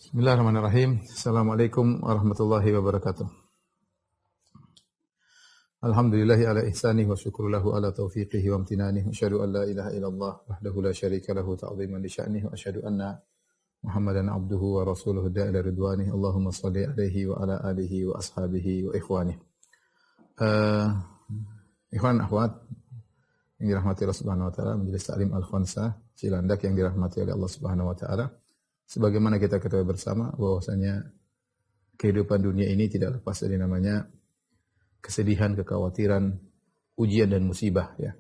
Bismillahirrahmanirrahim. Assalamualaikum warahmatullahi wabarakatuh. Alhamdulillahi ala ihsanih wa syukru lahu ala taufiqihi wa amtinanih. Asyhadu an la ilaha illallah wahdahu la syarika lahu ta'ziman li sya'nih wa asyhadu anna Muhammadan abduhu wa rasuluhu da'ila ridwanih. Allahumma shalli alaihi wa ala alihi wa ashabihi wa ikhwanih. Ikhwan akhwat yang dirahmati Allah Subhanahu wa taala, Majelis Ta'lim Al-Khansah Cilandak yang dirahmati oleh Allah Subhanahu wa taala. Sebagaimana kita ketahui bersama bahwasanya kehidupan dunia ini tidak lepas dari namanya kesedihan, kekhawatiran, ujian dan musibah ya.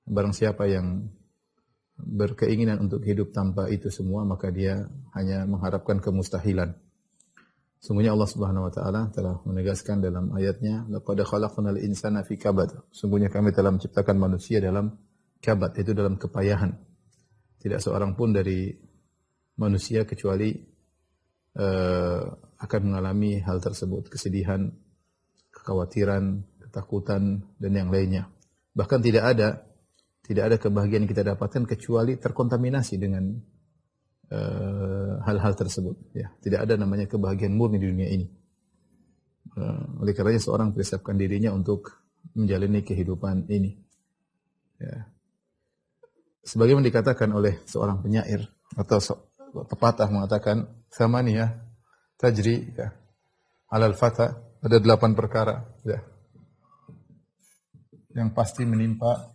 Barang siapa yang berkeinginan untuk hidup tanpa itu semua, maka dia hanya mengharapkan kemustahilan. Sungguhnya Allah Subhanahu wa taala telah menegaskan dalam ayatnya, laqad khalaqnal insana fi kabad. Sungguhnya kami telah menciptakan manusia dalam kabad, itu dalam kepayahan. Tidak seorang pun dari manusia kecuali akan mengalami hal tersebut, kesedihan, kekhawatiran, ketakutan dan yang lainnya. Bahkan tidak ada kebahagiaan yang kita dapatkan kecuali terkontaminasi dengan hal-hal tersebut. Ya, tidak ada namanya kebahagiaan murni di dunia ini. Oleh karenanya seorang persiapkan dirinya untuk menjalani kehidupan ini. Ya. Sebagaimana dikatakan oleh seorang penyair atau pepatah mengatakan thamaniyah tajri ya alal fata, ada 8 perkara ya yang pasti menimpa,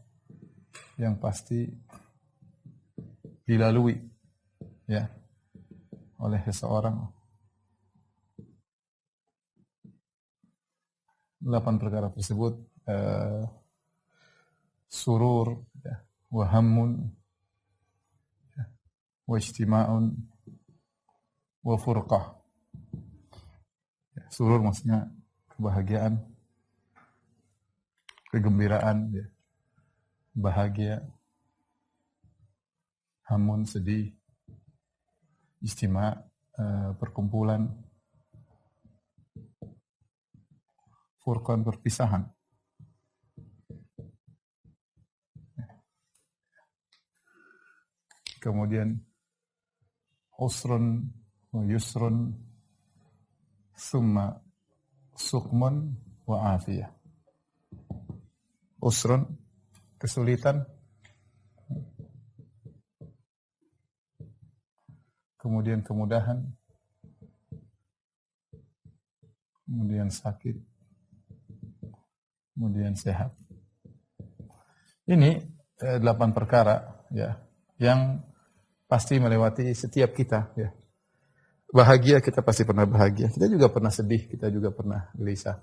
yang pasti dilalui ya oleh seseorang. 8 perkara tersebut surur ya, wa hammun wa ijtima'un wa furqah. Ya, surur maksudnya kebahagiaan, kegembiraan, ya. Bahagia, hamun sedih, ijtima' perkumpulan, furqan perpisahan. Kemudian usrun wa yusrun summa sukmun wa afiyah. Usrun kesulitan, kemudian kemudahan, kemudian sakit, kemudian sehat. Ini 8 perkara ya yang pasti melewati setiap kita ya. Bahagia, kita pasti pernah bahagia. Kita juga pernah sedih, kita juga pernah gelisah.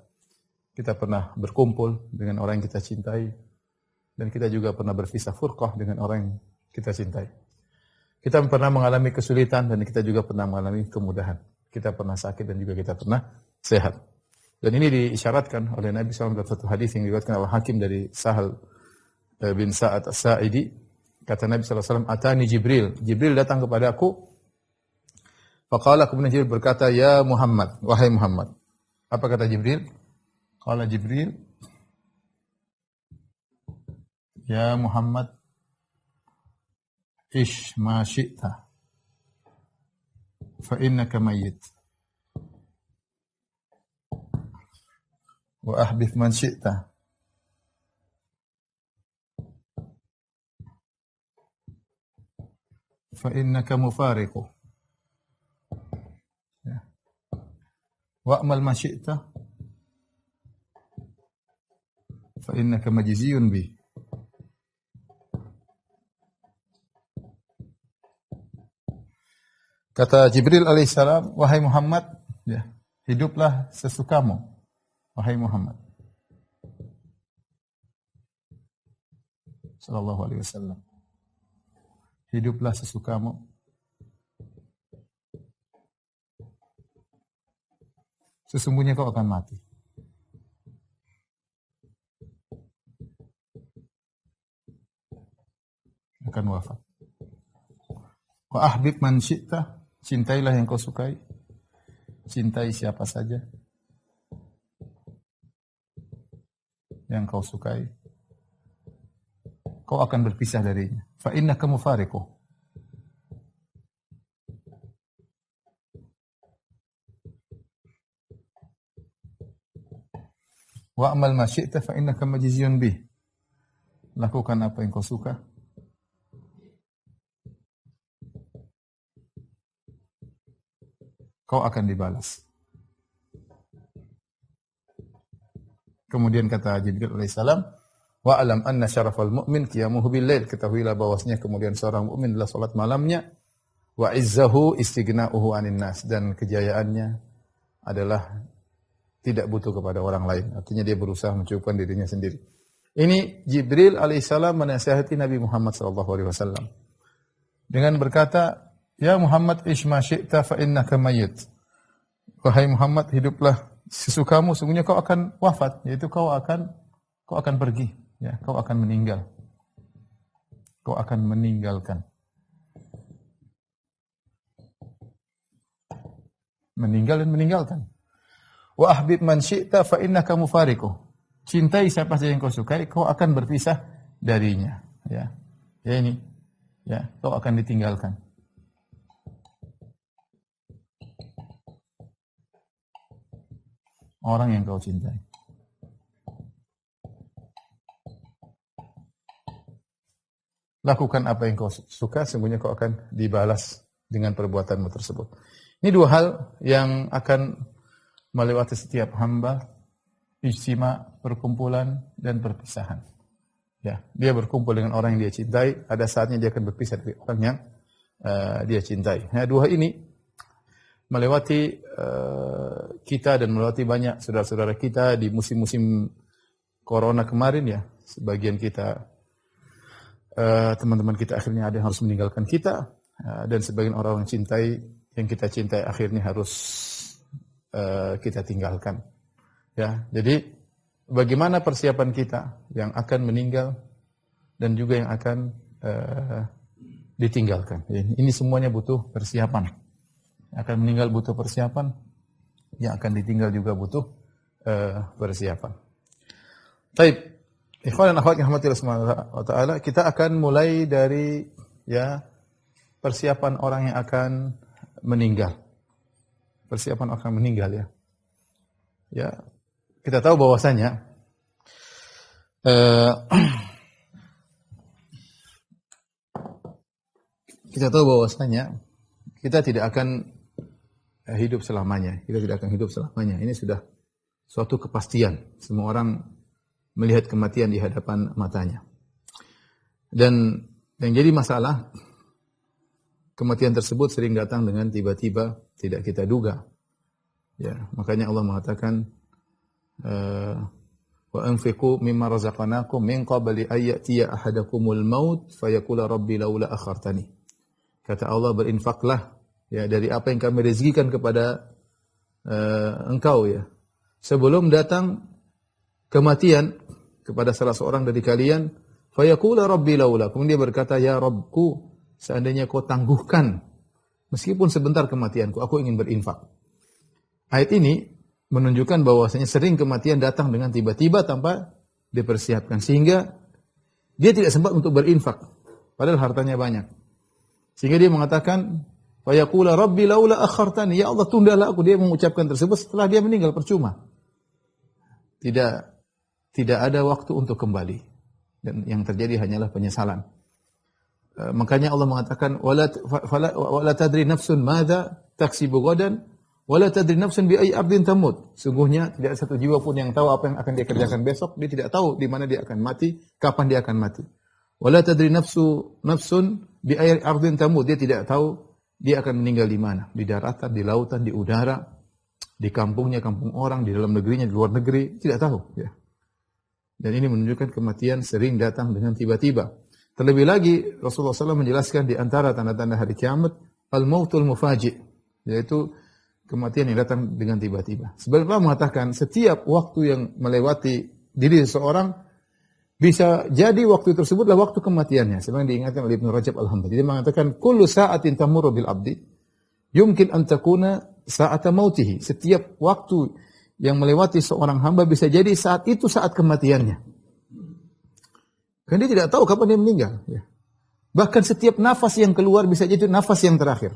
Kita pernah berkumpul dengan orang yang kita cintai. Dan kita juga pernah berpisah, furqah, dengan orang yang kita cintai. Kita pernah mengalami kesulitan dan kita juga pernah mengalami kemudahan. Kita pernah sakit dan juga kita pernah sehat. Dan ini diisyaratkan oleh Nabi SAW dalam satu hadis yang diriwayatkan oleh Hakim dari Sahal bin Sa'ad As-Sa'idi. Kata Nabi SAW, Atani Jibril. Jibril datang kepada aku. Faqala, kemudian Jibril berkata, Ya Muhammad, wahai Muhammad. Apa kata Jibril? Qala Jibril, Ya Muhammad, ish ma syi'ta, fa innaka mayyit. Wa ahbith man syi'ta, fa innaka mufariqu. Wa'mal ma syi'ta fa innaka majziyun bi. Kata Jibril alaihissalam, wahai Muhammad, ya, hiduplah sesukamu, wahai Muhammad. Sallallahu alaihi wasallam. Hiduplah sesukamu. Sesungguhnya kau akan mati. Akan wafat. Wa ahbib man syi'ta, cintailah yang kau sukai. Cintai siapa saja yang kau sukai. Kau akan berpisah darinya. Fa innaka mufariquh. Wa'mal ma syi'ta fa innaka majziyun bih. Lakukan apa yang kau suka. Kau akan dibalas. Kemudian kata Jibril alaihissalam, wa alam anna syarafal mu'min qiyamuhu bil lail. Ketahuilah bahwasanya kemudian seorang mukmin adalah salat malamnya, wa izzahu istighna'uhu 'anil nas, dan kejayaannya adalah tidak butuh kepada orang lain. Artinya dia berusaha mencukupkan dirinya sendiri. Ini Jibril alaihissalam menasihati Nabi Muhammad sallallahu alaihi wasallam dengan berkata, "Ya Muhammad, ish ma syi'ta fa innaka mayyit." Wahai Muhammad, hiduplah sesukamu, sungguhnya kau akan wafat, yaitu kau akan pergi, ya, kau akan meninggal. Kau akan meninggalkan. Meninggal dan meninggalkan. Wa ahbib man syi'ta fa innaka mufariquh. Cintai siapa saja yang kau sukai, kau akan berpisah darinya, ya. Ya ini, ya, kau akan ditinggalkan. Orang yang kau cintai. Lakukan apa yang kau suka, sungguhnya kau akan dibalas dengan perbuatanmu tersebut. Ini dua hal yang akan melewati setiap hamba, ijtima, perkumpulan, dan perpisahan. Ya, dia berkumpul dengan orang yang dia cintai, ada saatnya dia akan berpisah dari orang yang dia cintai. Nah, dua ini melewati kita dan melewati banyak saudara-saudara kita di musim-musim corona kemarin, ya. Sebagian kita, teman-teman kita akhirnya ada yang harus meninggalkan kita, dan sebagian orang yang kita cintai akhirnya harus kita tinggalkan. Ya, jadi bagaimana persiapan kita yang akan meninggal dan juga yang akan ditinggalkan. Ini semuanya butuh persiapan. Yang akan meninggal butuh persiapan, yang akan ditinggal juga butuh persiapan. Baik, ikhwan dan akhwat yang rahmatillah subhanahu wa ta'ala, kita akan mulai dari, ya, persiapan orang yang akan meninggal. Persiapan orang meninggal, ya. Ya, kita tahu bahwasanya kita tidak akan hidup selamanya. Kita tidak akan hidup selamanya. Ini sudah suatu kepastian. Semua orang melihat kematian di hadapan matanya. Dan yang jadi masalah, kematian tersebut sering datang dengan tiba-tiba, tidak kita duga. Ya, makanya Allah mengatakan, wa anfiqu mimma razaqnakum min qabli ay ya'tiya ahadakumul maut fayaqula rabbi laula akhartani. Kata Allah, berinfaklah, ya, dari apa yang kami rezekikan kepada engkau, ya, sebelum datang kematian kepada salah seorang dari kalian, fayaqula rabbi laula, kemudian dia berkata, ya Rabbku, seandainya kau tangguhkan meskipun sebentar kematianku, aku ingin berinfak. Ayat ini menunjukkan bahwasanya sering kematian datang dengan tiba-tiba tanpa dipersiapkan, sehingga dia tidak sempat untuk berinfak padahal hartanya banyak. Sehingga dia mengatakan, fa yaqula rabbi laula akhartani, ya Allah, tundalah aku. Dia mengucapkan tersebut setelah dia meninggal, percuma. Tidak ada waktu untuk kembali, dan yang terjadi hanyalah penyesalan. Makanya Allah mengatakan, wala tadri nafsun madza taksibu ghadan wala tadri nafsun bi ayyi ardin tamut. Sungguhnya tidak ada satu jiwa pun yang tahu apa yang akan dia kerjakan besok. Dia tidak tahu di mana dia akan mati, kapan dia akan mati. Wala tadri nafsun bi ayyi ardin tamut. Dia tidak tahu dia akan meninggal di mana, di daratan, di lautan, di udara, di kampungnya, kampung orang, di dalam negerinya, di luar negeri, tidak tahu, ya. Dan ini menunjukkan kematian sering datang dengan tiba-tiba. Terlebih lagi Rasulullah SAW menjelaskan di antara tanda-tanda hari kiamat al-mautul mufaji', yaitu kematian yang datang dengan tiba-tiba. Sebenarnya mengatakan setiap waktu yang melewati diri seseorang bisa jadi waktu tersebutlah waktu kematiannya. Sebagaimana diingatkan oleh Ibnu Rajab Al-Hambali. Dia mengatakan kullu sa'atin tamurru bil abdi yumkin an takuna sa'ata mautihi. Setiap waktu yang melewati seorang hamba bisa jadi saat itu saat kematiannya. Karena dia tidak tahu kapan dia meninggal. Ya. Bahkan setiap nafas yang keluar bisa jadi nafas yang terakhir.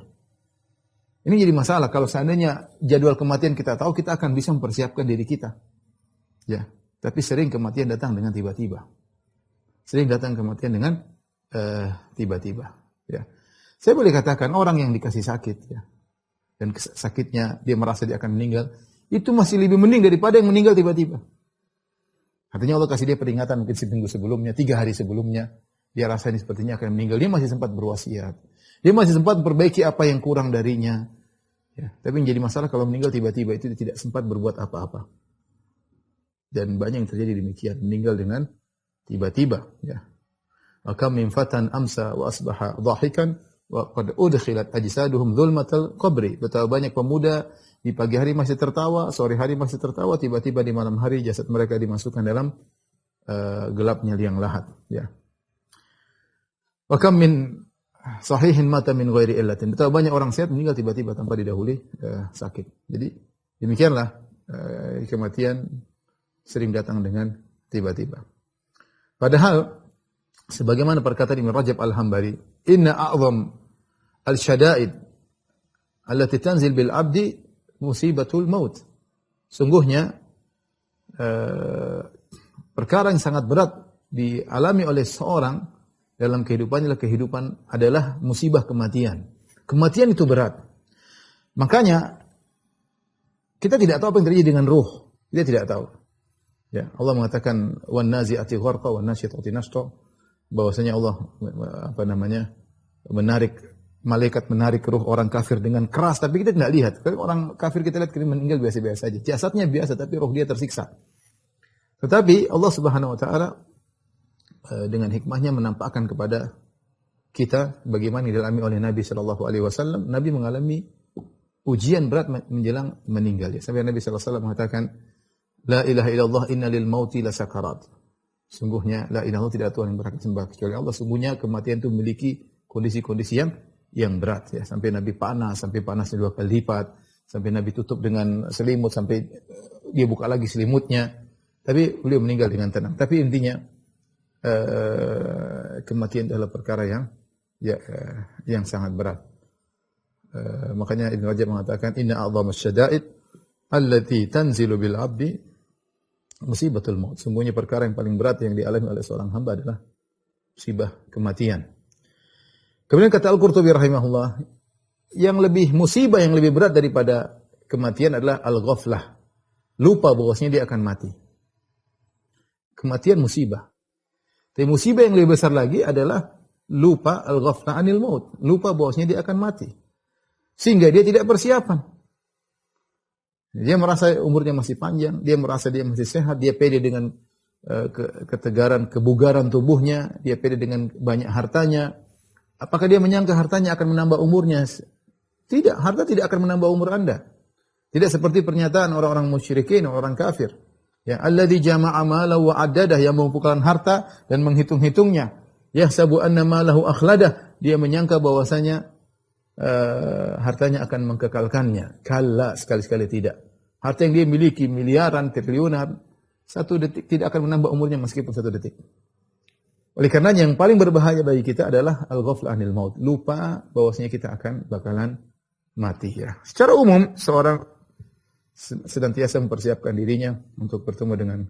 Ini jadi masalah. Kalau seandainya jadwal kematian kita tahu, kita akan bisa mempersiapkan diri kita. Ya. Tapi sering kematian datang dengan tiba-tiba. Sering datang kematian dengan tiba-tiba. Ya. Saya boleh katakan orang yang dikasih sakit, ya, dan sakitnya dia merasa dia akan meninggal, itu masih lebih mending daripada yang meninggal tiba-tiba. Artinya Allah kasih dia peringatan mungkin seminggu sebelumnya, 3 hari sebelumnya, dia rasa ini sepertinya akan meninggal, dia masih sempat berwasiat. Dia masih sempat perbaiki apa yang kurang darinya. Ya, tapi yang jadi masalah kalau meninggal tiba-tiba itu tidak sempat berbuat apa-apa. Dan banyak yang terjadi demikian, meninggal dengan tiba-tiba. Ya. Maka min fatan amsa wa asbaha dhahikan wa qad udkhilat ajsaduhum dhulmatal qabri. Betapa banyak pemuda di pagi hari masih tertawa, sore hari masih tertawa, tiba-tiba di malam hari jasad mereka dimasukkan dalam gelapnya liang lahat. Ya. Wa kam min sahihin mata min ghairi illatin. Betapa banyak orang sehat meninggal tiba-tiba tanpa didahului sakit. Jadi demikianlah kematian sering datang dengan tiba-tiba. Padahal sebagaimana perkataan Ibnu Rajab Al-Hambali, inna a'zam al-syada'id allati tanzil bil 'abdi musibatul maut. Sungguhnya perkara yang sangat berat dialami oleh seorang dalam kehidupannya adalah musibah kematian. Kematian itu berat. Makanya kita tidak tahu apa yang terjadi dengan ruh. Kita tidak tahu. Ya, Allah mengatakan wan nazi'ati gharqa wan nasyitati nashta, bahwasanya Allah malaikat menarik ruh orang kafir dengan keras, tapi kita tidak lihat. Kalau orang kafir kita lihat dia meninggal biasa-biasa saja. Jasadnya biasa tapi ruh dia tersiksa. Tetapi Allah Subhanahu wa taala dengan hikmahnya menampakkan kepada kita bagaimana dialami oleh Nabi sallallahu alaihi wasallam. Nabi mengalami ujian berat menjelang meninggal. Ya. Sampai Nabi sallallahu alaihi wasallam mengatakan, la ilaha illallah inna lil mauti lasakarat. Sungguhnya la ilaha illallah tidak ada Tuhan yang berhak disembah kecuali Allah. Sungguhnya kematian itu memiliki kondisi-kondisi yang berat. Ya. Sampai Nabi panas, sampai panasnya 2 kali lipat, sampai Nabi tutup dengan selimut, sampai dia buka lagi selimutnya. Tapi beliau meninggal dengan tenang. Tapi intinya kematian adalah perkara yang sangat berat. Makanya Ibnu Rajab mengatakan inna a'dhamasy syada'id allati tanzilu bil 'abdi musibatul maut. Sungguhnya perkara yang paling berat yang dialami oleh seorang hamba adalah musibah kematian. Kemudian kata Al-Qurtubi rahimahullah, musibah yang lebih berat daripada kematian adalah al-ghaflah. Lupa bahwasanya dia akan mati. Kematian musibah. Tapi musibah yang lebih besar lagi adalah lupa al-ghafla anil maut. Lupa bahwasanya dia akan mati. Sehingga dia tidak persiapan. Dia merasa umurnya masih panjang, dia merasa dia masih sehat, dia pede dengan ketegaran, kebugaran tubuhnya, dia pede dengan banyak hartanya. Apakah dia menyangka hartanya akan menambah umurnya? Tidak, harta tidak akan menambah umur Anda. Tidak seperti pernyataan orang-orang musyrikin, orang kafir. Ya, alladzi jama'a malahu wa 'addadah, yang mengumpulkan harta dan menghitung-hitungnya. Yahsabu anna malahu akhladah, dia menyangka bahwasanya hartanya akan mengkekalkannya. Kalla, sekali-sekali tidak. Harta yang dia miliki miliaran, triliunan, 1 detik tidak akan menambah umurnya meskipun 1 detik. Oleh karena yang paling berbahaya bagi kita adalah al-ghaflah anil maut. Lupa bahwasanya kita akan bakalan mati. Ya. Secara umum seorang senantiasa mempersiapkan dirinya untuk bertemu dengan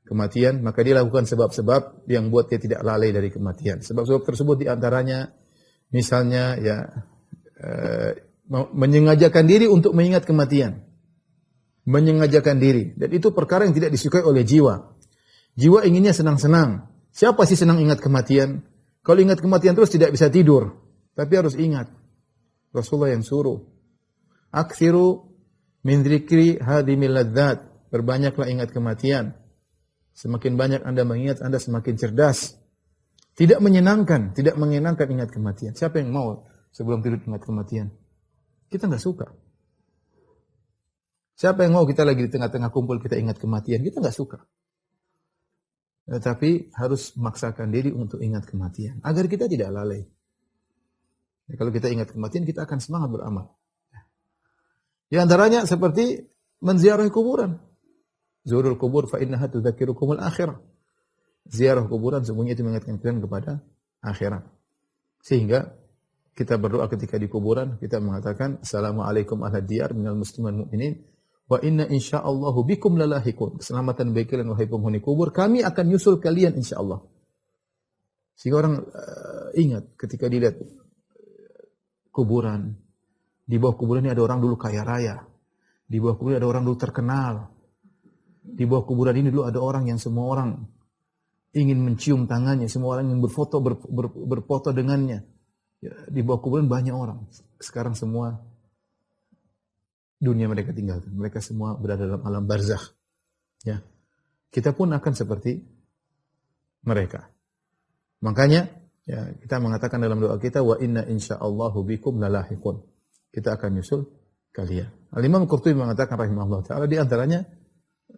kematian, maka dia lakukan sebab-sebab yang buat dia tidak lalai dari kematian. Sebab-sebab tersebut diantaranya misalnya menyengajakan diri untuk mengingat kematian. Menyengajakan diri. Dan itu perkara yang tidak disukai oleh jiwa. Jiwa inginnya senang-senang. Siapa sih senang ingat kematian? Kalau ingat kematian terus tidak bisa tidur. Tapi harus ingat. Rasulullah yang suruh. Aksiru min dzikri hadimil ladzat. Berbanyaklah ingat kematian. Semakin banyak Anda mengingat, Anda semakin cerdas. Tidak menyenangkan ingat kematian. Siapa yang mau sebelum tidur ingat kematian? Kita enggak suka. Siapa yang mau kita lagi di tengah-tengah kumpul kita ingat kematian? Kita enggak suka. Tetapi harus memaksakan diri untuk ingat kematian agar kita tidak lalai. Ya, kalau kita ingat kematian, kita akan semangat beramal. Di antaranya seperti menziarahi kuburan. Zurul kubur fa innaha tudzakirukumul akhirah. Ziarah kuburan sungguhnya itu mengingatkan kalian kepada akhirat. Sehingga kita berdoa ketika di kuburan, kita mengatakan assalamualaikum ahla diyar minal muslimin mu'minin Wa inna insyaallahu bikum lalahiqun. Keselamatan bagi kalian wahai penghuni kubur, kami akan nyusul kalian insyaallah. Sehingga orang ingat ketika dilihat kuburan. Di bawah kuburan ini ada orang dulu kaya raya. Di bawah kuburan ada orang dulu terkenal. Di bawah kuburan ini dulu ada orang yang semua orang ingin mencium tangannya, semua orang ingin berfoto dengannya. Ya, di bawah kuburan banyak orang. Sekarang semua dunia mereka tinggalkan. Mereka semua berada dalam alam barzakh. Ya. Kita pun akan seperti mereka. Makanya ya, kita mengatakan dalam doa kita, wa inna insyaallahu bikum lalahiqun. Kita akan nyusul kalian. Al-Imam Qurtubi mengatakan rahimahullah ta'ala, di antaranya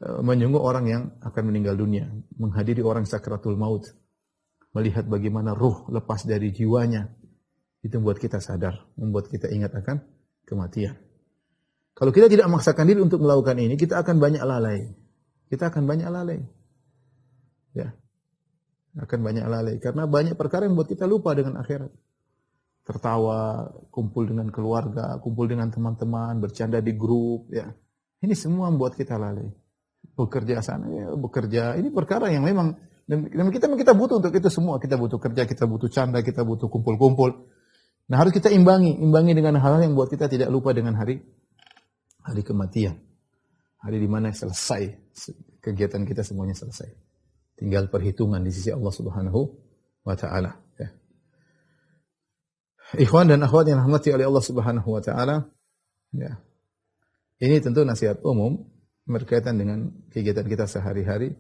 menyungguh orang yang akan meninggal dunia, menghadiri orang sakratul maut, melihat bagaimana ruh lepas dari jiwanya, itu membuat kita sadar, membuat kita ingat akan kematian. Kalau kita tidak memaksakan diri untuk melakukan ini, kita akan banyak lalai. Kita akan banyak lalai. Ya. Akan banyak lalai. Karena banyak perkara yang membuat kita lupa dengan akhirat. Tertawa, kumpul dengan keluarga, kumpul dengan teman-teman, bercanda di grup. Ya. Ini semua membuat kita lalai. Bekerja sana, ya, bekerja. Ini perkara yang memang, dan kita butuh untuk itu semua. Kita butuh kerja, kita butuh canda, kita butuh kumpul-kumpul. Nah harus kita imbangi dengan hal-hal yang membuat kita tidak lupa dengan hari kematian. Hari di mana selesai, kegiatan kita semuanya selesai. Tinggal perhitungan di sisi Allah Subhanahu wa Ta'ala. Ya. Ikhwan dan akhwat yang rahmati oleh Allah Subhanahu wa Ta'ala, ya. Ini tentu nasihat umum berkaitan dengan kegiatan kita sehari-hari.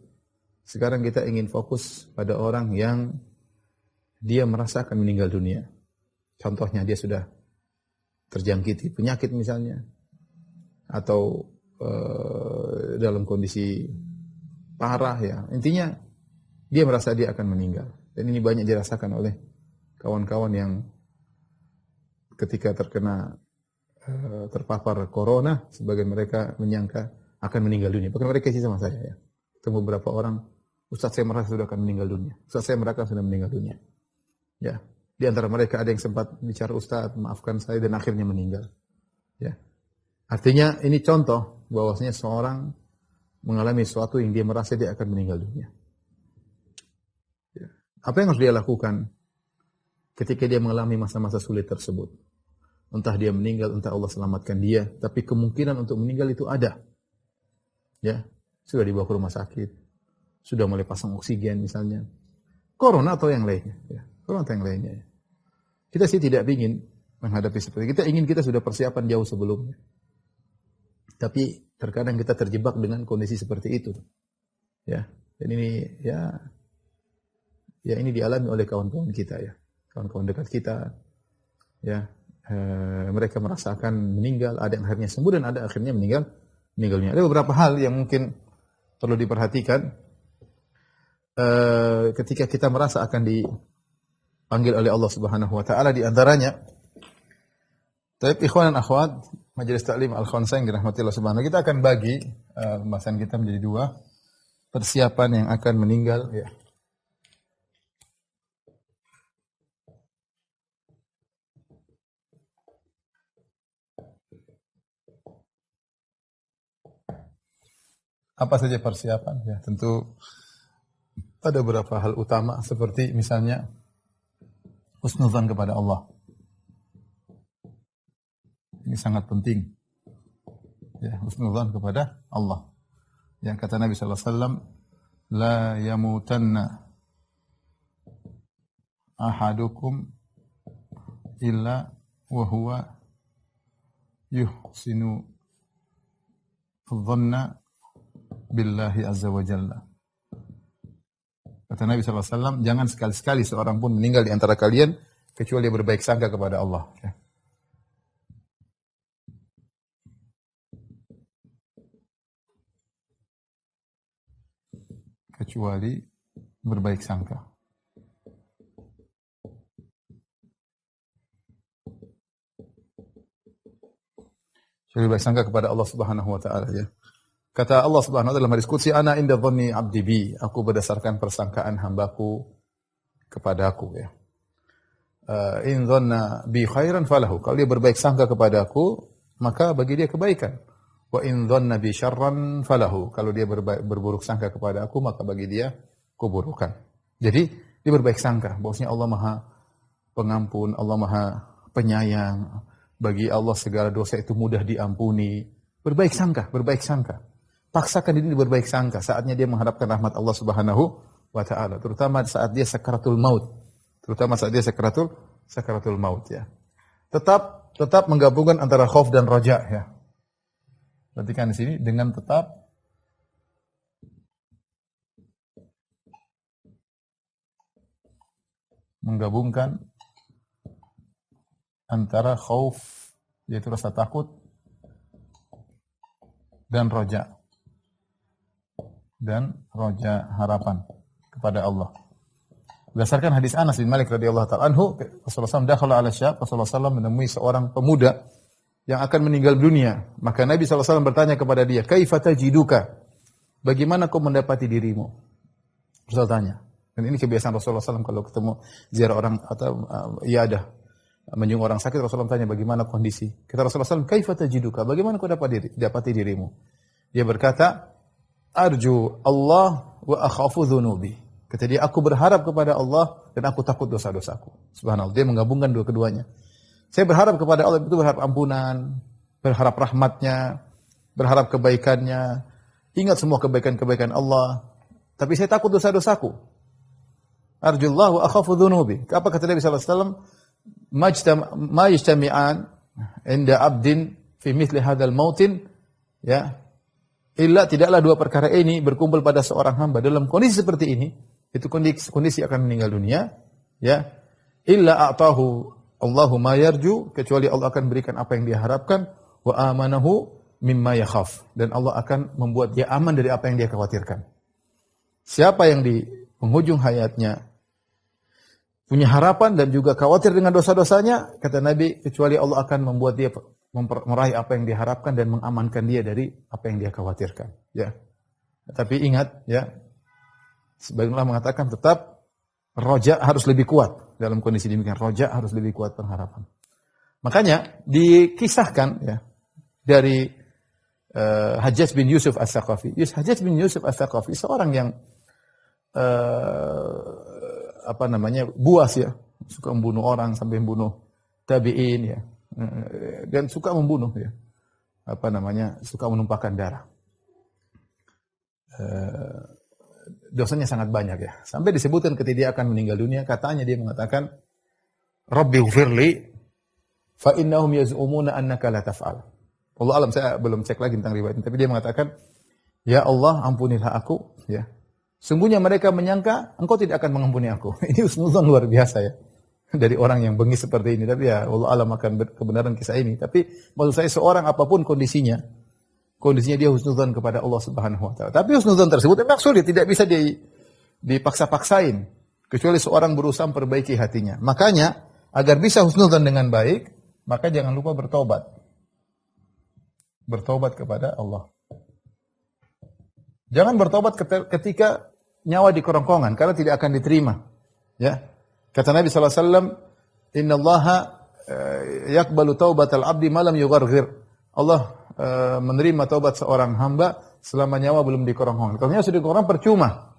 Sekarang kita ingin fokus pada orang yang dia merasa akan meninggal dunia. Contohnya dia sudah terjangkiti penyakit misalnya, atau dalam kondisi parah ya. Intinya dia merasa dia akan meninggal. Dan ini banyak dirasakan oleh kawan-kawan yang ketika terpapar corona, sebagian mereka menyangka akan meninggal dunia. Bahkan mereka isi sama saya ya. Ketemu beberapa orang, Ustaz saya merasa sudah akan meninggal dunia. Ustaz saya merasa sudah meninggal dunia. Ya. Di antara mereka ada yang sempat bicara, Ustaz maafkan saya, dan akhirnya meninggal. Ya. Artinya ini contoh bahwasanya seorang mengalami sesuatu yang dia merasa dia akan meninggal dunia. Ya. Apa yang harus dia lakukan ketika dia mengalami masa-masa sulit tersebut? Entah dia meninggal, entah Allah selamatkan dia, tapi kemungkinan untuk meninggal itu ada. Ya, sudah dibawa ke rumah sakit, sudah mulai pasang oksigen misalnya. Corona atau yang lainnya, ya. Corona atau yang lainnya. Ya. Kita sih tidak ingin menghadapi seperti itu. Kita ingin kita sudah persiapan jauh sebelumnya. Tapi terkadang kita terjebak dengan kondisi seperti itu. Ya, dan ini ya ini dialami oleh kawan-kawan kita ya. Kawan-kawan dekat kita. Ya, mereka merasakan meninggal, ada yang akhirnya sembuh dan ada akhirnya meninggalnya. Ada beberapa hal yang mungkin perlu diperhatikan ketika kita merasa akan dipanggil oleh Allah Subhanahu wa Ta'ala. Di antaranya, ikhwan dan akhwat Majelis Taklim Al-Khansah yang dirahmati Allah Subhanahu wa Ta'ala, kita akan bagi pembahasan kita menjadi dua. Persiapan yang akan meninggal ya. Apa saja persiapan? Ya, tentu ada beberapa hal utama seperti misalnya husnuzan kepada Allah. Ini sangat penting. Ya, husnuzan kepada Allah. Yang kata Nabi sallallahu alaihi wasallam, la yamutanna ahadukum illa wa huwa yuhsinu dhanna billahi azza wa jalla. Kata Nabi SAW, jangan sekali-sekali seorang pun meninggal di antara kalian kecuali dia berbaik sangka kepada Allah. Ya. Kecuali berbaik sangka. Kecuali berbaik sangka kepada Allah Subhanahu wa Ta'ala ya. Kata Allah Subhanahu wa Ta'ala dalam hadis qudsi, ana inda dhanni 'abdi bi, aku berdasarkan persangkaan hambaku kepadaku ya. In dhanna bi khairan falahu, kalau dia berbaik sangka kepadaku, maka bagi dia kebaikan. Wa in dhanna bi syarran falahu. Kalau dia berburuk sangka kepada aku, maka bagi dia keburukan. Jadi dia berbaik sangka bahwasanya Allah Maha Pengampun, Allah Maha Penyayang. Bagi Allah segala dosa itu mudah diampuni. Berbaik sangka, berbaik sangka. Paksakan diri berbaik sangka. Saatnya dia mengharapkan rahmat Allah Subhanahu wa taala, terutama saat dia sakaratul maut. Terutama saat dia sakaratul maut ya. Tetap menggabungkan antara khauf dan raja ya. Perhatikan di sini dengan tetap menggabungkan antara khauf yaitu rasa takut dan roja harapan kepada Allah. Berdasarkan hadis Anas bin Malik radhiyallahu ta'ala anhu, Rasulullah SAW dakhala ala syab, Rasulullah SAW menemui seorang pemuda yang akan meninggal dunia. Maka Nabi SAW bertanya kepada dia, "Kaifa tajiduka?" Bagaimana kau mendapati dirimu? Rasul tanya. Dan ini kebiasaan Rasulullah SAW kalau ketemu ziarah orang atau iadah menjenguk orang sakit, Rasulullah tanya bagaimana kondisi. Kata Rasulullah SAW, "Kaifa tajiduka?" Bagaimana kau dapati dirimu? Dia berkata, "Arju Allah wa akhafu dhunubi." Kata dia, aku berharap kepada Allah dan aku takut dosa-dosaku. Subhanallah, dia menggabungkan dua-keduanya. Saya berharap kepada Allah itu berharap ampunan, berharap rahmatnya, berharap kebaikannya, ingat semua kebaikan-kebaikan Allah. Tapi saya takut dosa-dosaku. Arjullah wa akhafu dhunubi. Apa kata Nabi SAW? Ma yajtami'an inda abdin fi mithli hadzal mautin ya illa, tidaklah dua perkara ini berkumpul pada seorang hamba dalam kondisi seperti ini, itu kondisi akan meninggal dunia ya, illa a'tahu Allahu ma yarju, kecuali Allah akan berikan apa yang dia harapkan, wa amanahu mimma yakhaf, dan Allah akan membuat dia aman dari apa yang dia khawatirkan. Siapa yang di penghujung hayatnya punya harapan dan juga khawatir dengan dosa-dosanya, kata Nabi, kecuali Allah akan membuat dia meraih apa yang diharapkan dan mengamankan dia dari apa yang dia khawatirkan. Ya. Tapi ingat, ya, sebagian ulama mengatakan tetap roja harus lebih kuat dalam kondisi demikian. Roja harus lebih kuat pengharapan. Makanya dikisahkan ya dari Hajjaj bin Yusuf As-Saqafi. Hajjaj bin Yusuf As-Saqafi seorang yang buas ya, suka membunuh orang sampai membunuh tabi'in ya, dan suka membunuh ya, suka menumpahkan darah. Dosanya sangat banyak ya, sampai disebutkan ketika dia akan meninggal dunia, katanya dia mengatakan, Rabbi ghfirli fa innahum yaz'umuna annaka la taf'al. Allah alam, saya belum cek lagi tentang riwayat ini, tapi dia mengatakan, ya Allah ampunilah aku ya. Sungguhnya mereka menyangka engkau tidak akan mengampuni aku. Ini husnuzon luar biasa ya. Dari orang yang bengis seperti ini. Tapi ya Allah alam akan kebenaran kisah ini. Tapi maksud saya seorang apapun kondisinya dia husnuzon kepada Allah Subhanahu wa taala. Tapi husnuzon tersebut memang sulit, tidak bisa dipaksa-paksain. Kecuali seorang berusaha memperbaiki hatinya. Makanya agar bisa husnuzon dengan baik, maka jangan lupa bertobat. Bertobat kepada Allah. Jangan bertobat ketika nyawa di kerongkongan, karena tidak akan diterima. Ya, kata Nabi SAW, Inna Allaha yakbalu taubatal abdi malam yugharghir. Allah menerima taubat seorang hamba selama nyawa belum di kerongkongan. Kalau nyawa sudah di kerongkongan percuma.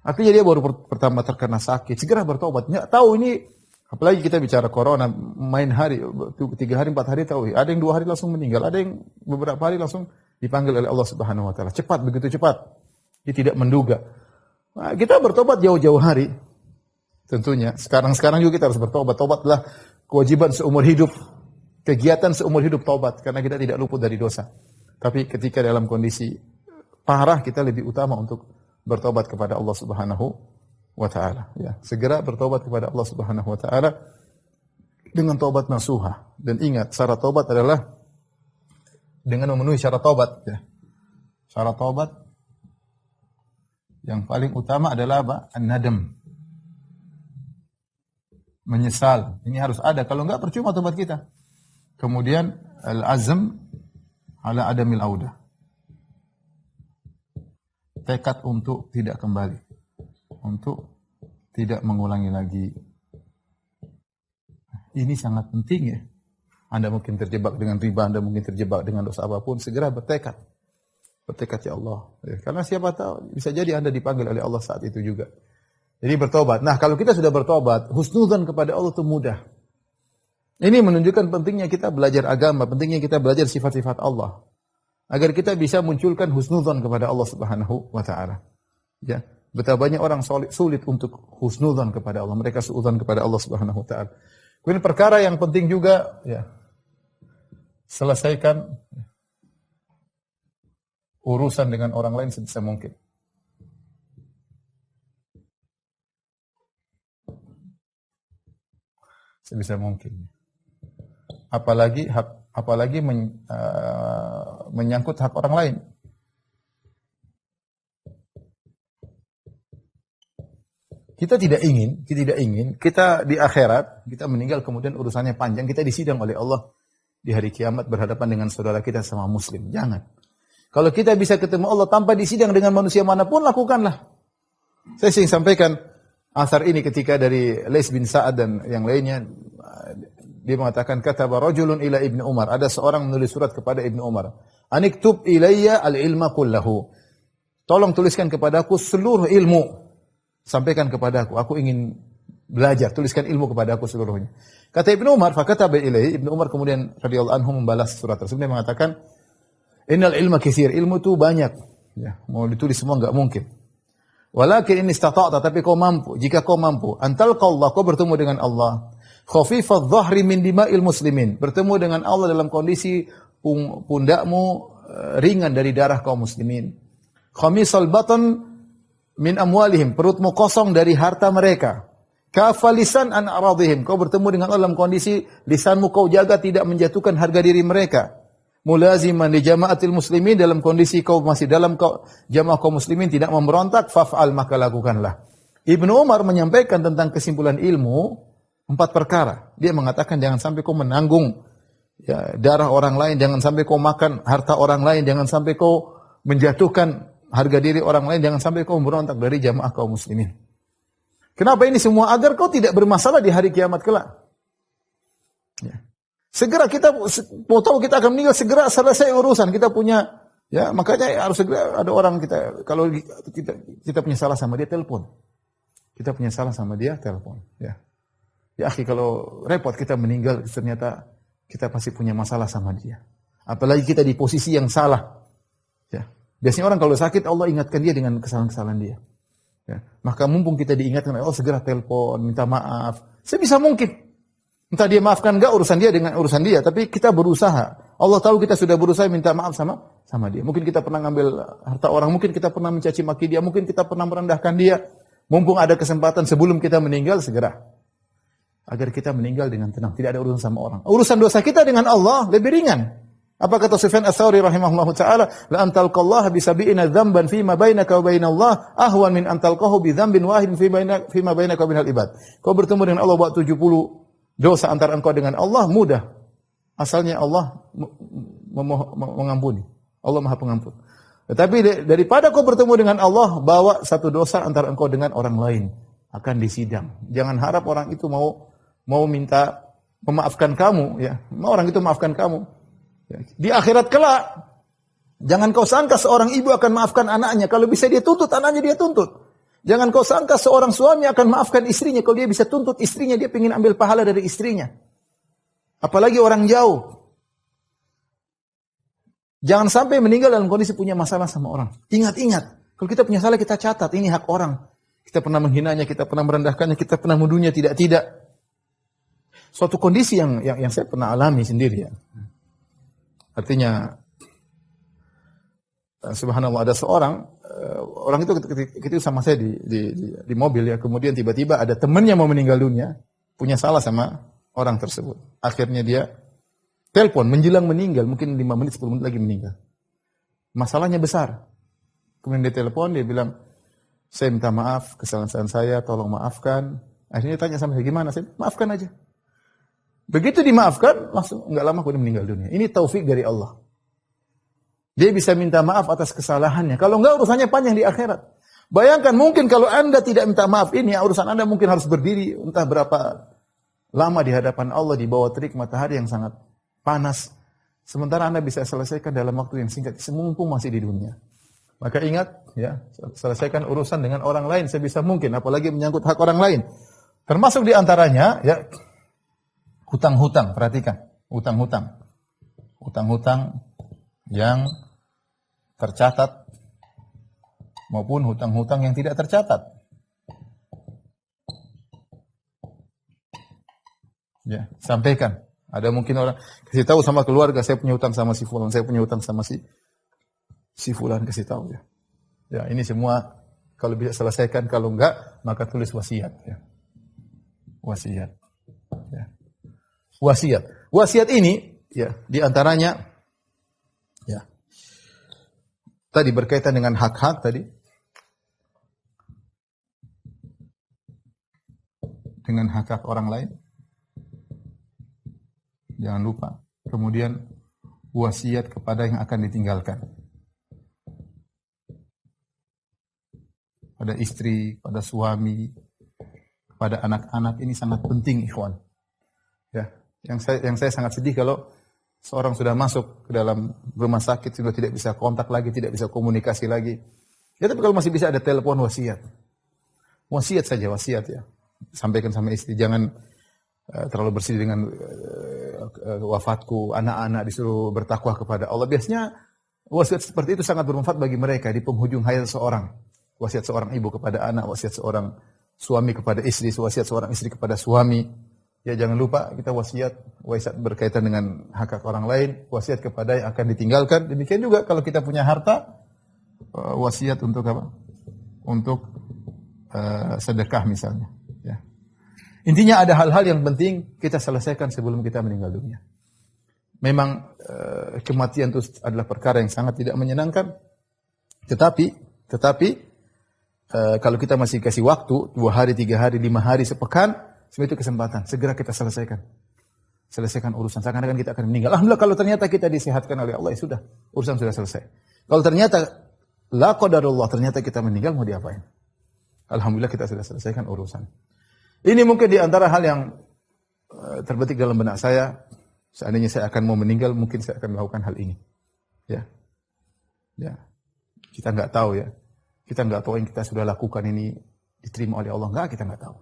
Artinya dia baru pertama terkena sakit, segera bertobat. Nggak tahu ini, apalagi kita bicara corona, main hari, 3 hari, 4 hari tahu. Ada yang 2 hari langsung meninggal, ada yang beberapa hari langsung dipanggil oleh Allah Subhanahu wa taala. Cepat, begitu cepat. Dia tidak menduga. Nah, kita bertobat jauh-jauh hari. Tentunya. Sekarang juga kita harus bertobat. Tobatlah kewajiban seumur hidup. Kegiatan seumur hidup tobat. Karena kita tidak luput dari dosa. Tapi ketika dalam kondisi parah, kita lebih utama untuk bertobat kepada Allah Subhanahu wa ta'ala. Ya. Segera bertobat kepada Allah Subhanahu wa ta'ala dengan tobat nasuha. Dan ingat, syarat tobat adalah dengan memenuhi syarat tobat. Ya. Syarat tobat yang paling utama adalah apa? An-nadam. Menyesal. Ini harus ada. Kalau enggak, percuma tobat kita. Kemudian, al-azm ala adamil audah. Tekad untuk tidak kembali. Untuk tidak mengulangi lagi. Ini sangat penting ya. Anda mungkin terjebak dengan riba, Anda mungkin terjebak dengan dosa apapun, segera bertekad. Bertekad ya Allah. Ya, karena siapa tahu, bisa jadi Anda dipanggil oleh Allah saat itu juga. Jadi bertobat. Nah, kalau kita sudah bertobat, husnudzan kepada Allah itu mudah. Ini menunjukkan pentingnya kita belajar agama, pentingnya kita belajar sifat-sifat Allah. Agar kita bisa munculkan husnudzan kepada Allah Subhanahu wa taala. Ya, betapa banyak orang sulit untuk husnudzan kepada Allah. Mereka suudzon kepada Allah Subhanahu wa taala. Kemudian perkara yang penting juga, ya, selesaikan urusan dengan orang lain sebisa mungkin. Sebisa mungkin. Apalagi menyangkut hak orang lain. Kita tidak ingin kita di akhirat, kita meninggal kemudian urusannya panjang, kita disidang oleh Allah di hari kiamat berhadapan dengan saudara kita sama muslim. Jangan. Kalau kita bisa ketemu Allah tanpa disidang dengan manusia manapun, lakukanlah. Saya sering sampaikan asar ini ketika dari Lais bin Sa'ad dan yang lainnya, dia mengatakan kataba rajulun ila Ibnu Umar, ada seorang menulis surat kepada Ibnu Umar, aniktub ilayya al-ilma kullahu. Tolong tuliskan kepadaku seluruh ilmu. Sampaikan kepadaku, aku ingin belajar, tuliskan ilmu kepadaku seluruhnya. Kata Ibnu Umar, fakataba ilayhi, Ibnu Umar kemudian radhiyallahu anhu membalas surat tersebut, dia mengatakan, innal ilma katsir, ilmu itu banyak. Ya, mau ditulis semua enggak mungkin. Walakin in istata'ta, tapi kau mampu, jika kau mampu, antalqallah, kau bertemu dengan Allah. Khafifadh dhahri min dima'il muslimin, bertemu dengan Allah dalam kondisi pundakmu ringan dari darah kaum muslimin. Khamisal batan min amwalihim, perutmu kosong dari harta mereka. Kafalisan an aradihim, kau bertemu dengan Allah dalam kondisi lisanmu kau jaga tidak menjatuhkan harga diri mereka. Mulaziman li jama'atil muslimin, dalam kondisi kau masih dalam jamaah kaum muslimin tidak memberontak, faf'al, maka lakukanlah. Ibnu Umar menyampaikan tentang kesimpulan ilmu 4 perkara. Dia mengatakan jangan sampai kau menanggung ya, darah orang lain, jangan sampai kau makan harta orang lain, jangan sampai kau menjatuhkan harga diri orang lain, jangan sampai kau memberontak dari jamaah kaum muslimin. Kenapa ini semua? Agar kau tidak bermasalah di hari kiamat kelak. Ya. Segera kita mau tahu kita akan meninggal, segera selesai urusan. Kita punya, ya makanya harus segera ada orang kita, kalau kita punya salah sama dia, telepon. Kita punya salah sama dia, telepon. Ya, ya akhi, kalau repot kita meninggal, ternyata kita pasti punya masalah sama dia. Apalagi kita di posisi yang salah. Ya. Biasanya orang kalau sakit, Allah ingatkan dia dengan kesalahan-kesalahan dia. Ya. Maka mumpung kita diingatkan, Allah segera telepon, minta maaf. Sebisa mungkin. Entah dia maafkan enggak, urusan dia dengan urusan dia. Tapi kita berusaha. Allah tahu kita sudah berusaha minta maaf sama dia. Mungkin kita pernah ngambil harta orang, mungkin kita pernah mencaci maki dia, mungkin kita pernah merendahkan dia. Mumpung ada kesempatan sebelum kita meninggal, segera. Agar kita meninggal dengan tenang, tidak ada urusan sama orang. Urusan dosa kita dengan Allah lebih ringan. Apa kata Sufyan Ats-Tsauri rahimahullahu taala, la antalqallaha bi sab'ina dzamban fi ma bainaka wa bainallah ahwan min antalqahu bi dzambin wahidin fi ma bainaka wa bainal ibad. Kau bertemu dengan Allah buat 70 dosa antara engkau dengan Allah mudah. Asalnya Allah mengampuni. Allah Maha Pengampun. Tetapi daripada kau bertemu dengan Allah, bawa satu dosa antara engkau dengan orang lain, akan disidang. Jangan harap orang itu mau minta memaafkan kamu, ya. Orang itu maafkan kamu. Di akhirat kelak, jangan kau sangka seorang ibu akan maafkan anaknya. Kalau bisa dia tuntut, anaknya dia tuntut. Jangan kau sangka seorang suami akan maafkan istrinya. Kalau dia bisa tuntut istrinya, dia ingin ambil pahala dari istrinya. Apalagi orang jauh. Jangan sampai meninggal dalam kondisi punya masalah sama orang. Ingat-ingat, kalau kita punya salah kita catat, ini hak orang. Kita pernah menghinanya, kita pernah merendahkannya, kita pernah menuduhnya tidak. Suatu kondisi yang saya pernah alami sendiri ya. Artinya, subhanallah, ada seorang, orang itu ketika sama saya di mobil ya, kemudian tiba-tiba ada temannya mau meninggal dunia, punya salah sama orang tersebut. Akhirnya dia telepon menjelang meninggal, mungkin 5 menit, 10 menit lagi meninggal. Masalahnya besar. Kemudian dia telepon, dia bilang, saya minta maaf, kesalahan saya, tolong maafkan. Akhirnya dia tanya sama saya, gimana? Saya maafkan aja. Begitu dimaafkan, langsung enggak lama kemudian meninggal dunia. Ini taufik dari Allah. Dia bisa minta maaf atas kesalahannya. Kalau enggak, urusannya panjang di akhirat. Bayangkan mungkin kalau Anda tidak minta maaf ini, urusan Anda mungkin harus berdiri entah berapa lama di hadapan Allah di bawah terik matahari yang sangat panas. Sementara Anda bisa selesaikan dalam waktu yang singkat, mumpung masih di dunia. Maka ingat, ya, selesaikan urusan dengan orang lain sebisa mungkin, apalagi menyangkut hak orang lain. Termasuk di antaranya, ya, hutang-hutang. Perhatikan, hutang-hutang. Hutang-hutang yang tercatat maupun hutang-hutang yang tidak tercatat. Ya, sampaikan. Ada mungkin orang kasih tahu sama keluarga, saya punya hutang sama si fulan, saya punya hutang sama si fulan, kasih tahu ya. Ya, ini semua kalau bisa selesaikan, kalau enggak maka tulis wasiat ya. Wasiat. Ya. Wasiat. Wasiat ini ya, di antaranya ya. Tadi berkaitan dengan hak-hak tadi. Dengan hak-hak orang lain. Jangan lupa. Kemudian wasiat kepada yang akan ditinggalkan. Pada istri, pada suami, pada anak-anak, ini sangat penting, ikhwan. Ya, yang saya sangat sedih kalau seorang sudah masuk ke dalam rumah sakit, sudah tidak bisa kontak lagi, tidak bisa komunikasi lagi. Ya, tapi kalau masih bisa ada telepon wasiat. Wasiat saja, wasiat ya. Sampaikan sama istri, jangan terlalu bersedih dengan wafatku, anak-anak disuruh bertakwa kepada Allah. Biasanya wasiat seperti itu sangat bermanfaat bagi mereka di penghujung hayat seorang. Wasiat seorang ibu kepada anak, wasiat seorang suami kepada istri, wasiat seorang istri kepada suami. Ya, jangan lupa kita wasiat berkaitan dengan hak orang lain, wasiat kepada yang akan ditinggalkan. Demikian juga kalau kita punya harta, wasiat untuk apa? Untuk sedekah misalnya. Ya. Intinya ada hal-hal yang penting kita selesaikan sebelum kita meninggal dunia. Memang kematian itu adalah perkara yang sangat tidak menyenangkan. Tetapi kalau kita masih kasih waktu 2 hari, 3 hari, 5 hari, sepekan, semua itu kesempatan. Segera kita selesaikan. Selesaikan urusan. Seakan-akan kita akan meninggal. Alhamdulillah kalau ternyata kita disehatkan oleh Allah, ya sudah. Urusan sudah selesai. Kalau ternyata la qadarullah, ternyata kita meninggal, mau diapain? Alhamdulillah kita sudah selesaikan urusan. Ini mungkin di antara hal yang terbetik dalam benak saya. Seandainya saya akan mau meninggal, mungkin saya akan melakukan hal ini. Ya. Ya. Kita nggak tahu ya. Kita nggak tahu yang kita sudah lakukan ini diterima oleh Allah. Nggak, kita nggak tahu.